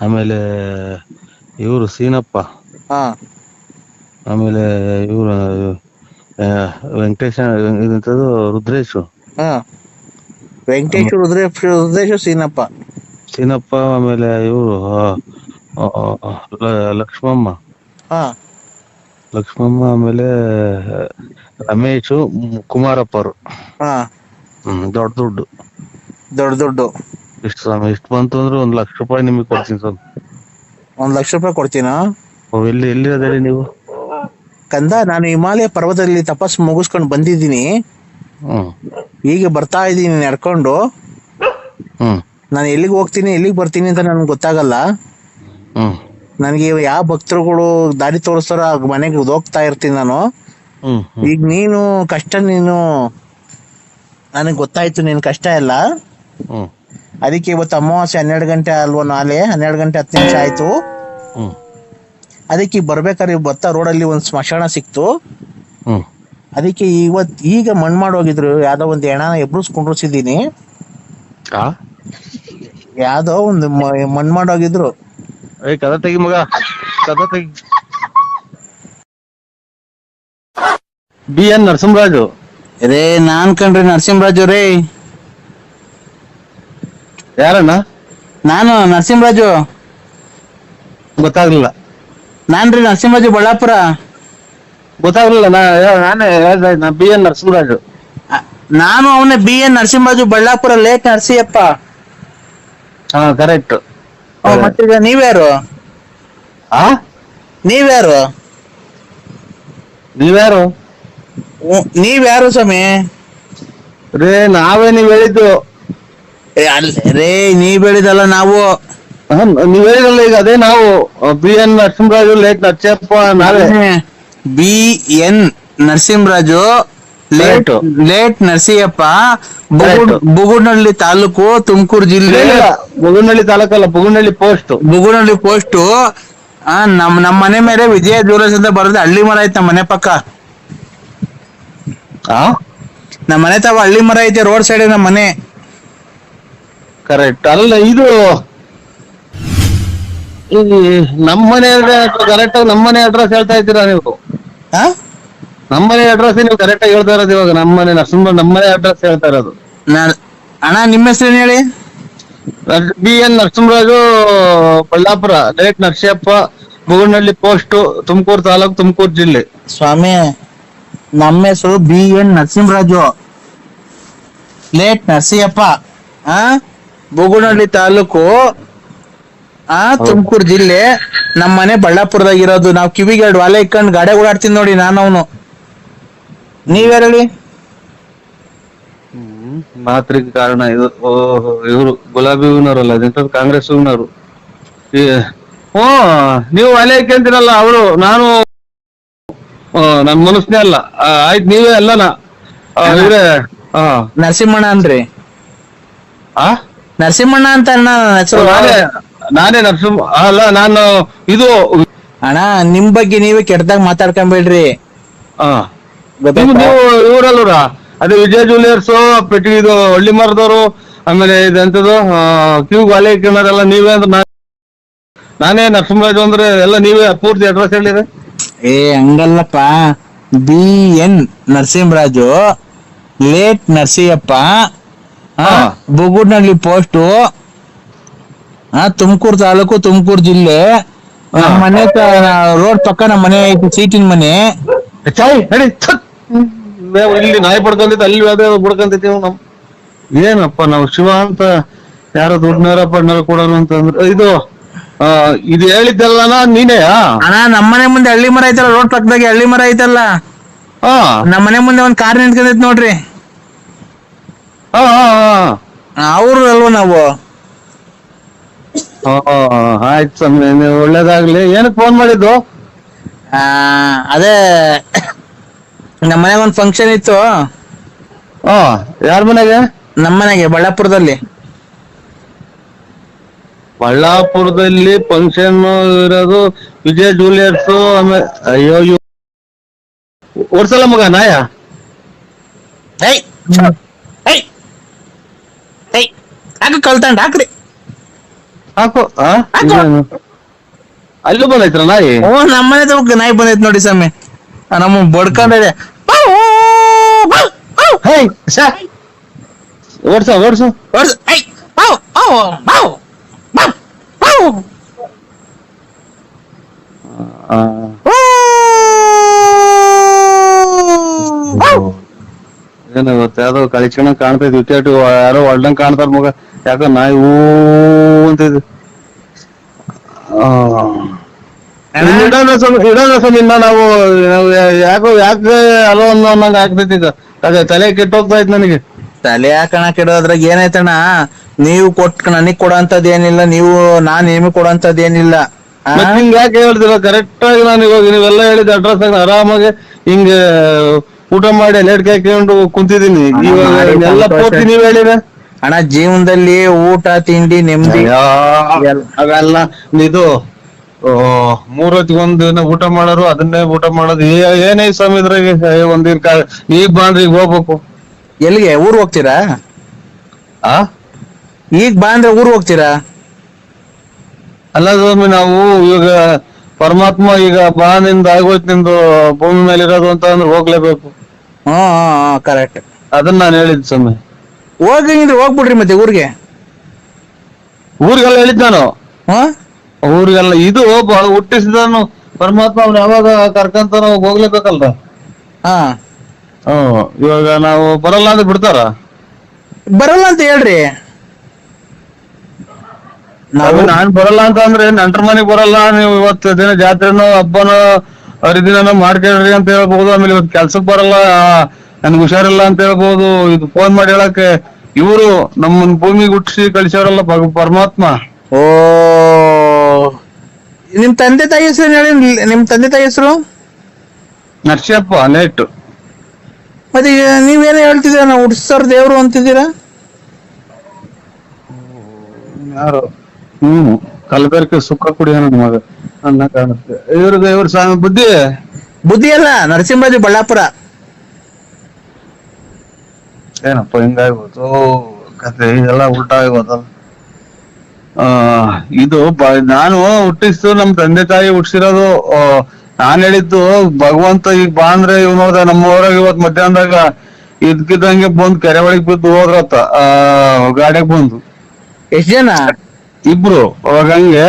ಆಮೇಲೆ ಇವರು ಸೀನಪ್ಪ, ಹಾ ಆಮೇಲೆ ಇವರು ವೆಂಕಟೇಶ ರುದ್ರೇಶು, ಹಾ ವೆಂಕಟೇಶ್ ರುದ್ರೇಶ್ ಸೀನಪ್ಪ, ಆಮೇಲೆ ಇವರು ಲಕ್ಷ್ಮಮ್ಮ, ಹಾ ಆಮೇಲೆ ರಮೇಶು, ಕುಮಾರಪ್ಪರು. ಹಾ ದೊಡ್ಡ ದುಡ್ಡು ಇಷ್ಟು ಸ್ವಾಮಿ, ಇಷ್ಟು ಬಂತು ಅಂದ್ರೆ 1 ಲಕ್ಷ ರೂಪಾಯಿ ನಿಮಗೆ ಕೊಡ್ತೀನಿ ಸ್ವಾಮಿ. 1 ಲಕ್ಷ ರೂಪಾಯಿ ಕೊಡ್ತೀನಾ? ಎಲ್ಲಿ ಅದೇಳಿ ನೀವು? ಕಂದ, ನಾನು ಹಿಮಾಲಯ ಪರ್ವತದಲ್ಲಿ ತಪಸ್ಸು ಮುಗಿಸ್ಕೊಂಡು ಬಂದಿದ್ದೀನಿ. ಈಗ ಬರ್ತಾ ಇದ್ದೀನಿ ನಡ್ಕೊಂಡು. ನಾನು ಎಲ್ಲಿಗೆ ಹೋಗ್ತೀನಿ ಎಲ್ಲಿಗೆ ಬರ್ತೀನಿ ಅಂತ ನನ್ಗೆ ಗೊತ್ತಾಗಲ್ಲ. ನನಗೆ ಯಾವ ಭಕ್ತರುಗಳು ದಾರಿ ತೋರಿಸ್ತಾರೋ ಆ ಮನೆಗೆ ಹೋಗ್ತಾ ಇರ್ತೀನಿ ನಾನು. ಈಗ ನೀನು ಕಷ್ಟ, ನನಗೆ ಗೊತ್ತಾಯ್ತು ನಿನ್ ಕಷ್ಟ ಎಲ್ಲ. ಅದಕ್ಕೆ ಇವತ್ತು ಅಮಾವಾಸ್ಯೆ 12 ಗಂಟೆ ಅಲ್ವಾ, ನಾಳೆ 12 ಗಂಟೆ 10 ನಿಮಿಷ ಆಯ್ತು. ಅದಕ್ಕೆ ಬರ್ಬೇಕಾದ್ರೆ ಬರ್ತಾ ರೋಡಲ್ಲಿ ಒಂದು ಸ್ಮಶಾನ ಸಿಕ್ತು. ಅದಕ್ಕೆ ಈಗ ಮಣ್ಣು ಮಾಡಿ ಹೋಗಿದ್ರು. ಯಾವ್ದೋ ಒಂದು ಹೆಣನ ಎಬ್ಬಿಸ್ಕೊಂಡಿಸಿದೀನಿ. ಯಾವ್ದೋ ಒಂದು ಮಣ್ಣು ಮಾಡಿ ಹೋಗಿದ್ರು. ಕದ ತೆಗಿ ಮಗ, ಕದ ತೆಗಿ. BN ನರಸಿಂಹರಾಜು ರೇ, ನಾನ್ ಕಣ್ರಿ ನರಸಿಂಹರಾಜು ರೇ. ಯಾರಣ್ಣ? ನಾನು ನರಸಿಂಹರಾಜು. ಗೊತ್ತಾಗ್ಲಿಲ್ಲ. ನಾನ್ರಿ ನರಸಿಂಹರಾಜು, ಬಳ್ಳಾಪುರ. ಗೊತ್ತಾಗ್ಲಿಲ್ಲ. ನಾನೇ ಹೇಳ್ದೆ, BN ನರಸಿಂಹರಾಜು. ನಾನು ಅವನೇ BN ನರಸಿಂಹರಾಜು, ಬಳ್ಳಾಪುರ, ಲೇಟ್ ನರಸಿಯಪ್ಪ. ಹಾ, ಕರೆಕ್ಟ್. ಮತ್ತೀಗ ನೀವ್ಯಾರು? ನೀವ್ಯಾರು ಸ್ವಾಮಿ? ರೇ, ನಾವೇ ನೀವ್ ಹೇಳಿದ್ದು. ರೇ, ನೀವ್ ಹೇಳಿದಲ್ಲ ನಾವು. ನೀವ್ ಹೇಳಿದಲ್ಲ ಈಗ, ಅದೇ ನಾವು. BN ನರಸಿಂಹರಾಜು, ಲೇಟ್ ನರಸಿಯಪ್ಪ ನಾವೇ. BN ನರಸಿಂಹರಾಜು, ಲೇಟ್ ನರಸಿಯಪ್ಪ, ಬುಗುನಹಳ್ಳಿ ತಾಲೂಕು, ತುಮಕೂರು ಜಿಲ್ಲೆ. ಬುಗುನಹಳ್ಳಿ ತಾಲೂಕಲ್ಲ, ಬುಗುನಹಳ್ಳಿ ಪೋಸ್ಟ್. ನಮ್ಮ ಮನೆ ಮೇಲೆ ವಿಜಯ ಜ್ಯುವೆಲರ್ಸ್ ಅಂತ ಬರೋದು. ಹಳ್ಳಿ ಮರ ಐತೆ ನಮ್ಮ ಮನೆ ಪಕ್ಕ. ನಮ್ಮ ಮನೆ ತಾವ ಹಳ್ಳಿ ಮರ ಐತೆ, ರೋಡ್ ಸೈಡ್ ನಮ್ಮ ಮನೆ. ಕರೆಕ್ಟ್. ಅಲ್ಲ, ಇದು ನಮ್ಮನೆ ಕರೆಕ್ಟ್ ಆಗಿ ನಮ್ಮನೆ ಅಡ್ರೆಸ್ ಹೇಳ್ತಾ ಇದ್ದೀರಾ ನೀವು? ನಮ್ಮನೆ ಅಡ್ರೆಸ್ ನೀವು ಕರೆಕ್ಟ್ ಆಗಿ ಹೇಳ್ತಾ ಇರೋದು ಇವಾಗ. ನಮ್ಮನೆ ನಮ್ಮನೆ ಅಡ್ರೆಸ್ ಹೇಳ್ತಾ ಇರೋದು. ಅಣ್ಣ, ನಿಮ್ಮ ಹೆಸರು ಹೇಳಿ? BN Narasimharaju, Ballapura, late Narasiyappa, Bugunahalli post, Tumakuru taluk, Tumakuru ಜಿಲ್ಲೆ. ಸ್ವಾಮಿ, ನಮ್ಮ ಹೆಸರು BN ನರಸಿಂಹರಾಜು, ಲೇಟ್ ನರಸಿಯಪ್ಪ, ಬುಗುನಹಳ್ಳಿ ತಾಲೂಕು, ತುಮಕೂರು ಜಿಲ್ಲೆ. ನಮ್ಮ ಮನೆ ಬಳ್ಳಾಪುರದಾಗಿರೋದು. ನಾವು ಕಿವಿಗೆ 2 ವಾಲೆ ಇಕ್ಕೊಂಡು ಗಾಡಿ ಓಡಾಡ್ತೀನಿ ನೋಡಿ, ನಾನು ಅವನು. ನೀವ್ಯಾರೇಳಿ? ಮಾತ್ರಿಗೆ ಕಾರಣ ಇದು. ಇವರು ಗುಲಾಬಿ ಹೂವಿನವರಲ್ಲ, ಕಾಂಗ್ರೆಸ್ ಹೂವಿನವರು. ನೀವು ವಾಲೆ ಇಕ್ಕಂತೀರಲ್ಲ ಅವರು. ನಾನು ನನ್ ಮನಸ್ನೇ ಅಲ್ಲ. ಆಯ್ತು, ನೀವೇ ಅಲ್ಲನಾ? ನರಸಿಂಹಣ್ಣ ಅನ್ರಿ. ನರಸಿಂಹಣ್ಣ ಅಂತ ಅಣ್ಣ ಹೆಸರು. ನಾನೇ ನರಸಿಂಹ ಅಲ್ಲ, ನಾನು ಇದು. ಅಣ್ಣ, ನಿಮ್ ಬಗ್ಗೆ ನೀವೇ ಕೆಟ್ಟದಾಗ ಮಾತಾಡ್ಕೊಂಬೇಡ್ರಿ. ನೀವು ಇವರಲ್ವರ? ಅದೇ ವಿಜಯ ಜ್ಯುವೆಲರ್ಸ್, ಪೆಟ್ಟಿ, ಇದು ಹಳ್ಳಿ ಮರದವರು, ಆಮೇಲೆ ಇದೆಂತದ್ದು ಕ್ಯೂ ವಾಲೆ ಇಕ್ಕನಾರೆಲ್ಲ ನೀವೇ ಅಂದ್ರೆ ನಾನೇ ನರಸಿಂಹರಾಜು ಅಂದ್ರೆ ಎಲ್ಲ ನೀವೇ ಪೂರ್ತಿ ಅಡ್ರೆಸ್ ಹೇಳಿರಿ. ಹಂಗಲ್ಲಪ್ಪ. BN Narasimharaju, late Narasiyappa, Bugunahalli post, Tumakuru taluk, Tumakuru ಜಿಲ್ಲೆ. ನಮ್ಮ ಮನೆ ರೋಡ್ ಪಕ್ಕ ನಮ್ಮ ಮನೆ ಐತಿ, ಸೀಟಿನ ಮನೆ. ಇಲ್ಲಿ ನಾಯಿ ಪಡ್ಕೊಂತೈತಿ, ಅಲ್ಲಿ ಬಿಡ್ಕೊಂತೈತಿ. ಏನಪ್ಪ ನಾವು ಶಿವ ಅಂತ ಯಾರೋ ದುಡ್ಡನಾರ ಪಡ್ನಾರ ಕೊಡೋಣ ಅಂತಂದ್ರೆ ಇದು ಹೇಳಿದ್ದಲ್ಲ ನೀನೇ? ಅಣ್ಣ, ನಮ್ಮನೆ ಮುಂದೆ ಹಳ್ಳಿ ಮರ ಐತಲ್ಲ, ರೋಡ್ ಪಕ್ಕದಾಗೆ ಹಳ್ಳಿ ಮರ ಐತಲ್ಲ, ನಮ್ಮ ಮನೆ ಮುಂದೆ ಒಂದ್ ಕಾರ್ ನಿಂತ್ಕೊಂಡೈತಿ ನೋಡ್ರಿ. ಅವ್ರು ಅಲ್ವಾ ನಾವು? ಆಯ್ತು ಸ್ವಾಮಿ, ನೀವು ಒಳ್ಳೇದಾಗ್ಲಿ. ಏನಕ್ಕೆ ಫೋನ್ ಮಾಡಿದ್ದು? ಅದೇ ನಮ್ಮ ಮನೆಗೆ ಒಂದ್ ಫಂಕ್ಷನ್ ಇತ್ತು. ಯಾರ ಮನೆಗೆ? ನಮ್ಮ ಮನೆಗೆ ಬಳ್ಳಾಪುರದಲ್ಲಿ. ಬಳ್ಳಾಪುರದಲ್ಲಿ ಫಂಕ್ಷನ್ ಇರೋದು ವಿಜಯ್ ಜೂಲಿಯರ್ಸ್. ಆಮೇಲೆ ಅಯ್ಯೋ ಓಡ್ಸಲ್ಲ ಮಗ ನಾಯ. ಹಾಕು ಕಳ್ತಂಡ್ ಹಾಕ್ರಿ. ಹಾಕು. ಅಲ್ಲೂ ಬಂದೈತ್ರ ನಾಯಿ? ನಮ್ಮನೆ ತಗ ನಾಯಿ ಬಂದೈತ್ ನೋಡಿ ಸ್ವಾಮಿ. ನಮ್ಮ ಬಡ್ಕೊಂಡಿದೆ. ಓಡ್ಸ ಓಡ್ಸು. ಏನ ಗೊತ್ತ, ಯಾವ್ದೋ ಕಳಿಸ್ಕೊಂಡ್ ಕಾಣ್ತೈತಿ. ವಿಕೆಟ್ ಯಾರೋ ಹೊಲ್ದಂಗ್ ಕಾಣ್ತಾರ ಮಗ. ಯಾಕ ನಾಯಿ ಹೂ ಅಂತಿದ್. ಇನ್ನ ನಾವು ಯಾಕೋ ಯಾಕೆ ಅಲೋ ಅನ್ನಂಗ ಆಗ್ತೈತಿ ಈಗ. ಅದೇ ತಲೆ ಕೆಟ್ಟೋಗ್ತಾ ಇತ್ತು ನನಗೆ. ತಲೆ ಹಾಕಣ ಕೆಡೋದ್ರಾಗ ಏನಾಯ್ತಣ್ಣ? ನೀವು ನನಗ್ ಕೊಡೋಂಥದ್ದು ಏನಿಲ್ಲ, ನಾನ್ ನಿಮಗ್ ಕೊಡೋಂಥದ್ದು ಏನಿಲ್ಲ. ಹಿಂಗ ಯಾಕೆ ಹೇಳ್ತೀರ? ಕರೆಕ್ಟ್ ಆಗಿ ನಾನು ಇವಾಗ ನೀವೆಲ್ಲ ಹೇಳಿದ ಅಡ್ರೆಸ್ ಆಗಿ ಆರಾಮಾಗಿ ಹಿಂಗ ಊಟ ಮಾಡಿ ಲೇಟ್ ಹಾಕೊಂಡು ಕುಂತಿದೀನಿ. ಇವಾಗ ಎಲ್ಲ ಪೂರ್ತಿ ನೀವ್ ಹೇಳಿರ ಅಣ್ಣ. ಜೀವನದಲ್ಲಿ ಊಟ ತಿಂಡಿ ನೆಮ್ಮದಿ ಅವೆಲ್ಲ ಇದು 3 ಹೊತ್ತಿಗೆ ಒಂದ್ ದಿನ ಊಟ ಮಾಡೋರು, ಅದನ್ನೇ ಊಟ ಮಾಡೋದು. ಏನೇ ಸ್ವಾಮಿ ಇದ್ರಾಗೆ ಒಂದಿನ ಈಗ ಬಾಂದ್ರೆ ಈಗ ಹೋಗ್ಬೇಕು. ಎಲ್ಲಿಗೆ? ಊರ್ ಹೋಗ್ತೀರಾ? ಈಗ ಬಾ ಅಂದ್ರೆ ಊರ್ ಹೋಗ್ತೀರಾ? ಅಲ್ಲ ಸ್ವಾಮಿ, ನಾವು ಇವಾಗ ಪರಮಾತ್ಮ ಈಗ ಬಾ ನಿಂದು ಆಗೋಯ್ತು, ನಿಂದು ಭೂಮಿ ಮೇಲೆ ಇರೋದು ಅಂತ ಅಂದ್ರೆ ಹೋಗ್ಲೇಬೇಕು. ಕರೆಕ್ಟ್. ಅದನ್ನ ನಾನು ಹೇಳಿದ್ ಸ್ವಾಮಿ. ಹೋಗಿದ್ರೆ ಹೋಗ್ಬಿಡ್ರಿ ಮತ್ತೆ ಊರಿಗೆ. ಊರಿಗೆಲ್ಲ ಹೇಳಿದ್ ನಾನು. ಊರಿಗೆಲ್ಲ ಇದು ಹುಟ್ಟಿಸಿದನು ಪರಮಾತ್ಮ. ಅವ್ನು ಯಾವಾಗ ಕರ್ಕಂತ ನಾವು ಹೋಗ್ಲೇಬೇಕಲ್ರ. ಇವಾಗ ನಾವು ಬರಲ್ಲ ಅಂದ್ರೆ ಬಿಡ್ತಾರ? ಬರಲ್ಲ ಅಂತ ಹೇಳ್ರಿ. ನಾನ್ ಬರಲ್ಲ ಅಂತ ಅಂದ್ರೆ ನಂಟ್ರ ಮನೆಗ್ ಬರಲ್ಲ, ನೀವು ಇವತ್ತು ದಿನ ಜಾತ್ರೆನೋ ಹಬ್ಬನೋ ಹರಿದಿನನೋ ಮಾಡ್ಕೊಳ್ರಿ ಅಂತ ಹೇಳ್ಬಹುದು. ಆಮೇಲೆ ಇವತ್ತು ಕೆಲ್ಸಕ್ ಬರಲ್ಲ, ನನ್ಗೆ ಹುಷಾರಿಲ್ಲ ಅಂತ ಹೇಳ್ಬಹುದು. ಇದು ಫೋನ್ ಮಾಡಿ ಹೇಳಕ್ಕೆ ಇವರು ನಮ್ಮನ್ ಭೂಮಿಗೆ ಹುಟ್ಟಿಸಿ ಕಳಿಸೋರಲ್ಲ ಪರಮಾತ್ಮ. ನಿಮ್ ತಂದೆ ತಾಯಿ ಹೆಸರು ಹೇಳಿ. ನಿಮ್ ತಂದೆ ತಾಯಿ ಹೆಸರು? ನರ್ಸಿಯಪ್ಪ ನೇಟ್. ಮತ್ತೆ ನೀವೇನೋ ಹೇಳ್ತಿದ್ದೀರಾ, ನಾವು ಹುಟ್ಟಿಸ್ತಾರ ದೇವ್ರು ಅಂತಿದ್ದೀರಾ. ಯಾರು? ಕಲಬೆರಕೆ ಸುಖ ಕುಡಿಯ ನನ್ನ ಮಗ ಅನ್ನ ಕಾಣುತ್ತೆ. ಇವ್ರ ಸ್ವಾಮಿ ಬುದ್ಧಿ ಅಲ್ಲ, ನರಸಿಂಹರಾಜು ಬಳ್ಳಾಪುರ. ಏನಪ್ಪ ಹಿಂಗಾಗ್ಬೋದು ಕತೆ, ಇದೆಲ್ಲ ಉಲ್ಟಾ ಆಗ್ಬೋದಲ್ಲ. ಇದು ನಾನು ಹುಟ್ಟಿಸ್ತು ನಮ್ ತಂದೆ ತಾಯಿ ಹುಟ್ಟಿಸಿರೋದು. ನಾನ್ ಹೇಳಿದ್ದು ಭಗವಂತ ಈಗ ಬಾ ಅಂದ್ರೆ ಇವ್ ನೋಡ್ದ ನಮ್ಮ ಊರಾಗ ಇವತ್ ಮಧ್ಯಾಹ್ನದಾಗ ಇದ್ಕಿದ್ದಂಗೆ ಬಂದ್ ಕೆರೆ ಒಳಗ್ ಬಿದ್ದು ಹೋದ್ರತ್ತ. ಗಾಡಿಯಾಗ ಬಂದು. ಎಷ್ಟ್ ಜನ? ಇಬ್ರು. ಅವಾಗ ಹಂಗೆ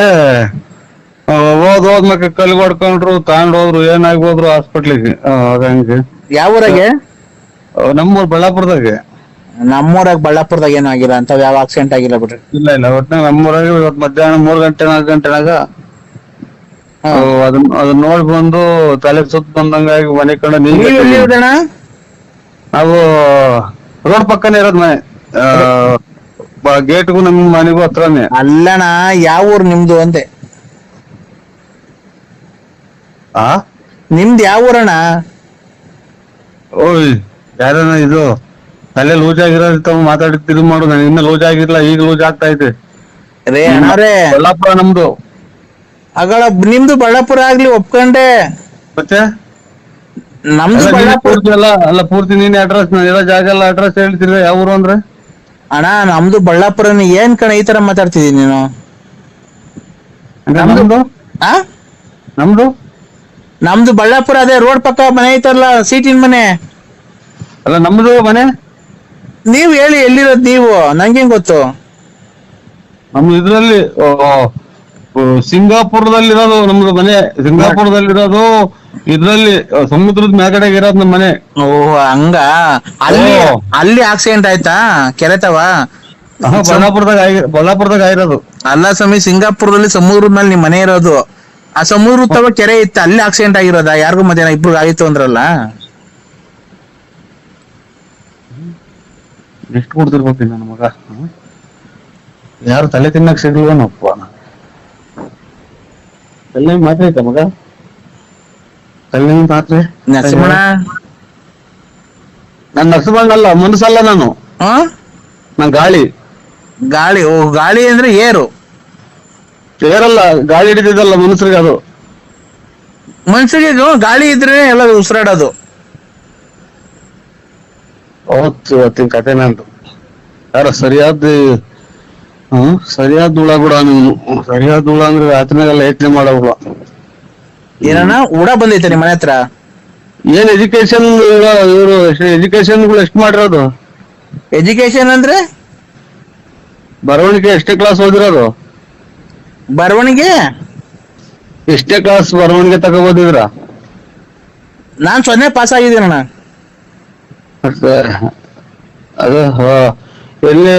ಹೋದ್ಮೇಲೆ ಕಲ್ಗೆ ಹೊಡ್ಕೊಂಡ್ರು, ತಗೊಂಡೋದ್ರು, ಏನಾಗ್ಬೋದ್ರು ಹಾಸ್ಪಿಟ್ಲಿಗೆ. ಅವಾಗ ಹಂಗೆ. ಯಾವ ಊರಾಗೆ? ನಮ್ಮೂರ್ ಬಳ್ಳಾಪುರದಾಗೆ. ನಮ್ಮೂರಾಗ ಬಳ್ಳಾಪುರದಾಗ ಏನೂ ಆಗಿಲ್ಲ ಅಂತ, ಯಾವ ಆಕ್ಸಿಡೆಂಟ್ ಆಗಿಲ್ಲ ಬಿಡ್ರಿ. ಇಲ್ಲ ಒಟ್ನಾಗ ನಮ್ಮೂರಾಗ ಇವತ್ತು ಮಧ್ಯಾಹ್ನ 3 ಗಂಟೆ 4 ಗಂಟೆನಾಗ ಅದನ್ನ ನೋಡಿ ಬಂದು ತಲೆ ಸುತ್ತ ಬಂದಂಗಾಗಿ ಮನೆ ಕಡೆ ನಾವು ರೋಡ್ ಪಕ್ಕನೇ ಇರೋದ್ ಮನೆ. ಗೇಟ್ಗೂ ನಮ್ ಮನೆಗೂ ಹತ್ರನೇ. ಅಲ್ಲಣ್ಣ, ಯಾವ ಊರು ನಿಮ್ದು ಅಂತೆ? ನಿಮ್ದು ಯಾವ ಊರಣ್ಣ? ಓಯ್ ಯಾರನ ಇದು ತಲೆ ಲೂಸ್ ಆಗಿರೋ ಮಾತಾಡಿದ್ದು ಮಾಡು. ನಾನು ಇನ್ನ ಲೂಸ್ ಆಗಿರ್ಲಿಲ್ಲ, ಈಗ ಲೂಸ್ ಆಗ್ತಾ ಇದೆ. ಬಳ್ಳಾಪುರ ನಮ್ದು. ಅಗಳ ನಿಮ್ದು ಬಳ್ಳಾಪುರ ಆಗ್ಲಿ ಒಪ್ಕೊಂಡೆ. ಮತ್ತೆ ನಮ್ದು ಪೂರ್ತಿ ಅಲ್ಲ ಪೂರ್ತಿ ನೀನ್ ಅಡ್ರೆಸ್ ಇರೋ ಜಾಗ ಎಲ್ಲ ಅಡ್ರೆಸ್ ಹೇಳ್ತಿರ. ಯಾವ ಊರು ಅಂದ್ರೆ? ಅಣ್ಣ ನಮ್ದು ಬಳ್ಳಾಪುರನ. ಏನ್ ಕಣ ಈ ತರ ಮಾತಾಡ್ತಿದೀನಿ ನೀನು? ನಮ್ದು ಬಳ್ಳಾಪುರ. ಅದೇ ರೋಡ್ ಪಕ್ಕ ಮನೆ ಐತಲ್ಲ, ಸೀಟಿನ ಮನೆ. ಅಲ್ಲ ನಮ್ದು ಮನೆ. ನೀವ್ ಹೇಳಿ ಎಲ್ಲಿರೋದ್ ನೀವು, ನಂಗೇನ್ ಗೊತ್ತು? ನಮ್ದು ಇದ್ರಲ್ಲಿ ಸಿಂಗಾಪುರದಲ್ಲಿರೋದು ನಮ್ದು ಮನೆ. ಸಿಂಗಾಪುರದಲ್ಲಿರೋದು ಇದ್ರಲ್ಲಿ ಸಮುದ್ರದ ಮ್ಯಾಗಡೆಗೆ ಇರೋದು ನಮ್ಮ ಮನೆ. ಹಂಗ. ಅಲ್ಲಿ ಆಕ್ಸಿಡೆಂಟ್ ಆಯ್ತಾ ಕೆರೆತವ? ಬಳ್ಳಾಪುರದಾಗ ಆಗಿರೋದು. ಅಲ್ಲ ಸ್ವಾಮಿ, ಸಿಂಗಾಪುರದಲ್ಲಿ ಸಮುದ್ರದ ಮೇಲೆ ನಿಮ್ ಮನೆ ಇರೋದು. ಆ ಸಮುದ್ರ ತವ ಕೆರೆ ಇತ್ತು, ಅಲ್ಲಿ ಆಕ್ಸಿಡೆಂಟ್ ಆಗಿರೋದ? ಯಾರಿಗೂ ಮಧ್ಯಾಹ್ನ ಇಬ್ರು ಆಯ್ತು ಅಂದ್ರಲ್ಲ. ಎಷ್ಟು ಕೊಡ್ತಿರ್ಬೇಕು ನನ್ನ ಮಗ. ಯಾರು ತಲೆ ತಿನ್ನಕ್ ಸಿಗ್ಲಿವನಪ್ಪ. ತಲೆ ಮಾತ್ರ ಐತ ಮಗ, ತಲೆ ಮಾತ್ರೆ. ನರಸಿಂಹಣ್ಣ ನನ್ ನರಸಿಂಹಣ್ಣಲ್ಲ, ಮನಸ್ಸಲ್ಲ ನಾನು, ಹಾ ನಾನ್ ಗಾಳಿ. ಗಾಳಿ? ಓ, ಗಾಳಿ ಅಂದ್ರೆ ಏರು. ಏರಲ್ಲ, ಗಾಳಿ ಹಿಡಿದಿದ್ದಲ್ಲ ಮನುಷ್ಯರಿಗೆ ಅದು. ಮನ್ಸಿಗೆ ಗಾಳಿ ಇದ್ರೆ ಎಲ್ಲ ಉಸಿರಾಡೋದು. ಇವತ್ತಿನ ಕತೆ ನಂದು. ಯಾರ ಸರಿಯಾದ ಸರಿಯಾದ ಹುಳ ಬಿಡ ನೀನು. ಸರಿಯಾದ ಹುಳ ಅಂದ್ರೆ ರಾತ್ರಿನಾಗೆಲ್ಲ ಯೋಚನೆ ಮಾಡೋ ಹುಳ. ಏನಣ್ಣ ಹುಡ ಬಂದೈತೆ ನಿಮ್ಮ ಮನೆ ಹತ್ರ? ಏನ್ ಎಜುಕೇಶನ್ ಇವರು ಎಜುಕೇಶನ್ಗಳು ಎಷ್ಟು ಮಾಡಿರೋದು? ಎಜುಕೇಶನ್ ಅಂದ್ರೆ ಬರವಣಿಗೆ ಎಷ್ಟೇ ಕ್ಲಾಸ್ ಓದಿರೋದು? ಬರವಣಿಗೆ ಎಷ್ಟೇ ಕ್ಲಾಸ್ ಬರವಣಿಗೆ ತಗೋಬೋದಿದ್ರ? ನಾನ್ 0 ಪಾಸ್ ಆಗಿದ್ದೀನಣ್ಣ. ಅದು ಎಲ್ಲಿ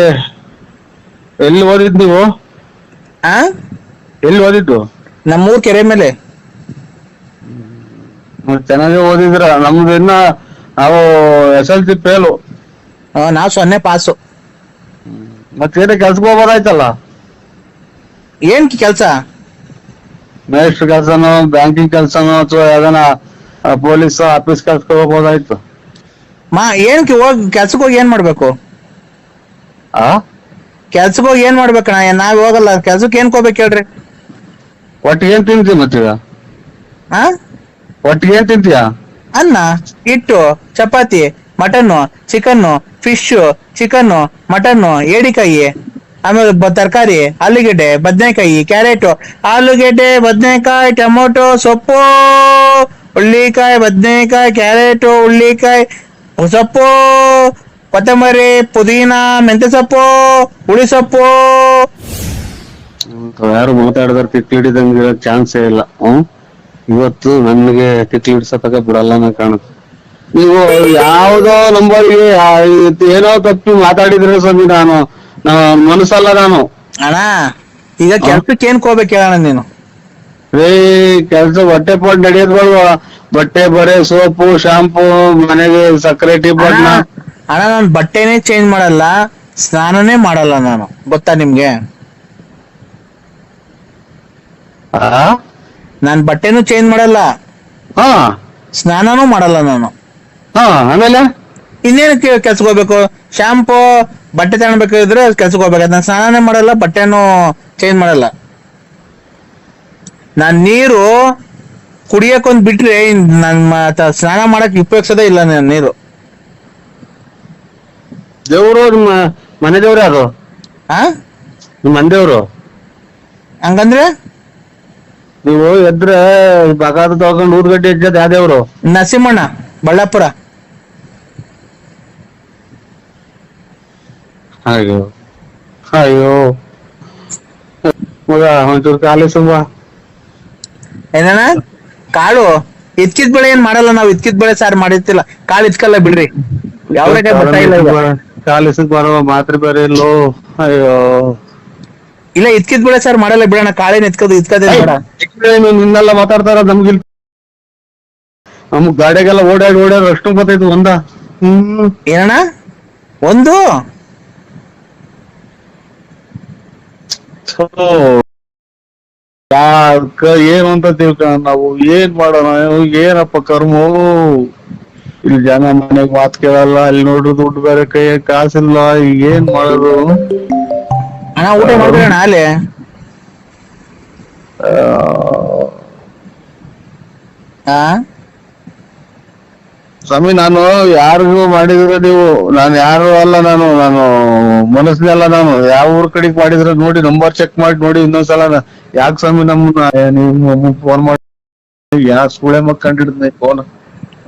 ಎಲ್ಲಿ ಓದಿದ್ ನೀವು? ಆ ಎಲ್ಲಿ ಓದಿದ್ದು? ನಮ್ಮೂರ್ ಕೆರೆ ಮೇಲೆ. ಚೆನ್ನಾಗಿ ಓದಿದ್ರ. ನಮ್ದು ಇನ್ನ ನಾವು SLC ಫೇಲು. ನಾವ್ 0 ಪಾಸು. ಮತ್ತೇನ ಕೆಲ್ಸಕ್ಕೆ ಹೋಗ್ಬೋದಾಯ್ತಲ್ಲ? ಏನ್ ಕೆಲ್ಸ? ಮೇಸ್ಟ್ರ್ ಕೆಲ್ಸನೋ, ಬ್ಯಾಂಕಿಂಗ್ ಕೆಲ್ಸನೋ, ಅಥವಾ ಯಾವ್ದಾನ ಪೊಲೀಸ್ ಆಫೀಸ್ ಕೆಲ್ಸಕ್ಕೆ ಹೋಗ್ಬೋದಾಯ್ತು. ಏನ್ ಹೋಗಿ ಕೆಲ್ಸಕ್ಕೆ ಹೋಗಿ ಏನ್ ಮಾಡ್ಬೇಕು? ಆ ಕೆಲ್ಸಕ್ಕೆ ಹೋಗಿ ಏನ್ ಮಾಡ್ಬೇಕಣ್ಣ? ನಾವ್ ಹೋಗಲ್ಲ ಕೆಲ್ಸಕ್ಕೆ. ಏನ್ ಹೋಗ್ಬೇಕು ಹೇಳ್ರಿ? ಒಟ್ಟಿಗೆ ಏನ್ ತಿಂತೀಯ ಮತ್ತೀಗ? ಆ ಒಟ್ಟಿಗೆ ಏನ್ ತಿಂತೀಯ? ಅನ್ನ, ಹಿಟ್ಟು, chapati, mutton, chicken, fish, chicken, mutton, ಏಡಿಕಾಯಿ, ಆಮೇಲೆ ತರಕಾರಿ, ಆಲೂಗೆಡ್ಡೆ, ಬದನೆಕಾಯಿ, ಕ್ಯಾರೆಟ್, ಆಲೂಗೆಡ್ಡೆ, ಬದನೆಕಾಯಿ, ಟೊಮೊಟೊ, ಸೊಪ್ಪು, ಹುಳ್ಳಿಕಾಯಿ, ಬದನೆಕಾಯಿ, ಕ್ಯಾರೆಟ್, ಹುಳ್ಳಿಕಾಯಿ, ಸೊಪ್ಪು, ಕೊತ್ತಂಬರಿ, ಪುದೀನ, ಮೆಂತ್ಯ ಸೊಪ್ಪು, ಹುಳಿ ಸೊಪ್ಪು. ಯಾರು ಮಾತಾಡಿದ್ರೆ ತಿಕ್ಲಿ ಹಿಡಿದಂಗೆ ಚಾನ್ಸೇ ಇಲ್ಲ. ಇವತ್ತು ನನಗೆ ತಿಕ್ಲಿ ಹಿಡ್ಸತಕ ಬಿಡಲ್ಲ ನಾ ಕಾಣುತ್ತೆ. ನೀವು ಯಾವ್ದೋ ನಂಬರ್ಗೆ ಏನೋ ತಪ್ಪಿ ಮಾತಾಡಿದ್ರೆ ಸ್ವಾಮಿ, ನಾನು ಮನಸ್ಸಲ್ಲ ನಾನು. ಅಣ್ಣ ಈಗ ಕೆಲ್ಸಕ್ಕೆ ಏನ್ ಹೋಗ್ಬೇಕು ಹೇಳಣ್ಣ ನೀನು? ಕೆಲ್ಸ ಹೊಟ್ಟೆ ಪಾಟ್ ನಡೆಯೋದ್ ಬಲ್ವಾ? ಬಟ್ಟೆ ಬರೆ, ಸೋಪು, ಶಾಂಪೂ, ಮನೆಗೆ ಸಕ್ಕರೆ, ಟೀ ಬಣ್ಣ. ಅಣ್ಣ ನಾನು ಬಟ್ಟೆನೇ ಚೇಂಜ್ ಮಾಡಲ್ಲ, ಸ್ನಾನನೇ ಮಾಡಲ್ಲ ನಾನು, ಗೊತ್ತಾ ನಿಮ್ಗೆ? ನಾನ್ ಬಟ್ಟೆನೂ ಚೇಂಜ್ ಮಾಡಲ್ಲ, ಸ್ನಾನನೂ ಮಾಡಲ್ಲ ನಾನು. ಆಮೇಲೆ ಇನ್ನೇನಕ್ಕೆ ಕೆಲ್ಸಕ್ಕೆ ಹೋಗ್ಬೇಕು? ಶಾಂಪೂ, ಬಟ್ಟೆ ತಗೊಳ್ಬೇಕಾದ್ರೆ ಕೆಲ್ಸಕ್ಕೆ ಹೋಗ್ಬೇಕು. ನಾನು ಸ್ನಾನನೇ ಮಾಡಲ್ಲ, ಬಟ್ಟೆನೂ ಚೇಂಜ್ ಮಾಡಲ್ಲ. ನಾನ್ ನೀರು ಕುಡಿಯಕ್ಕೊಂದ್ ಬಿಟ್ರೆ ನನ್ ಸ್ನಾನ ಮಾಡಕ್ ಉಪಯೋಗಿಸೋದೇ ಇಲ್ಲ ನಾನು ನೀರು. ದೇವ್ರು ನಿಮ್ಮ ಮನೆ ದೇವ್ರು ಯಾರು? ನಿಮ್ಮ ಮನೆ ದೇವ್ರು? ಹಂಗಂದ್ರೆ ನೀವು ಎದ್ರೆ ಬಗಾದ ತಗೊಂಡು ಊರ್ಗಡ್ಡೆ ಎಜ್ಜದ್ ಯಾವ ದೇವ್ರು? ನರಸಿಂಹಣ್ಣ, ಬಳ್ಳಾಪುರ. ಅಯ್ಯೋ ಅಯ್ಯೋ ಮಗ, ಒಂಚೂರು ಕಾಲಿ ಸುಂಬ. ಏನಣ್ಣ? ಕಾಳು ಇದ್ಕಿದ್ ಬೆಳೆ ಏನ್ ಮಾಡಲ್ಲ ನಾವು. ಇದ್ಕಿದ್ ಬೆಳೆ ಸಾರು ಮಾಡಿರ್ತಿಲ್ಲ, ಕಾಳು ಇದ್ಕಲ್ಲ ಬಿಡ್ರಿ. ಯಾವ ಕಾಲಿಸಕ್ ಬರುವ ಮಾತ್ರ ಬೇರೆ ಇಲ್ಲೋ. ಅಯ್ಯೋ ಇಲ್ಲ, ಇದ್ಕಿದ್ ಬೆಳೆ ಸಾರು ಮಾಡಲ್ಲ ಬಿಡೋಣ. ಕಾಳೇನ್ ಇದ್ಕದೇ ಬೇಡ. ನಿನ್ನೆಲ್ಲ ಮಾತಾಡ್ತಾರ. ನಮ್ಗ್ ಗಾಡಿಗೆಲ್ಲ ಓಡಾಡಿ ಅಷ್ಟು ಗೊತ್ತೈತು ಒಂದ. ಏನಣ್ಣ? ಒಂದು ಏನು ಅಂತ ತಿಳ್ಕ ನಾವು ಏನ್ ಮಾಡೋಣ? ಏನಪ್ಪ ಕರ್ಮೋ. ಇಲ್ಲಿ ಜನ ಮನೆಗ್ ಮಾತ್ ಕೇಳಲ್ಲ, ಅಲ್ಲಿ ನೋಡ್ರಿ ದುಡ್ಡು ಬೇರೆ ಕೈ ಕಾಸಿಲ್ಲ, ಈಗ ಏನ್ ಮಾಡೋದು? ಅಣ್ಣ ಊಟ ಮಾಡ್ಬೇಕಣ್ಣ ಅಲ್ಲಿ. ಸ್ವಾಮಿ, ನಾನು ಯಾರಿಗೂ ಮಾಡಿದ್ರೆ ನೀವು, ನಾನು ಯಾರು ಅಲ್ಲ, ನಾನು ಮನಸ್ಸಿನಲ್ಲ. ನಾನು ಯಾವ ಊರ್ ಕಡೆಗೆ ಮಾಡಿದ್ರೆ ನೋಡಿ, ನಂಬರ್ ಚೆಕ್ ಮಾಡಿ ನೋಡಿ ಇನ್ನೊಂದ್ಸಲ. ಯಾಕೆ ಸ್ವಾಮಿ ನಮ್ಮನ್ನ ನೀವು ಫೋನ್ ಮಾಡಿ ಯಾ ಸುಳೆ ಮಕ್ ಕಂಡಿಡ್ದ ಫೋನ್?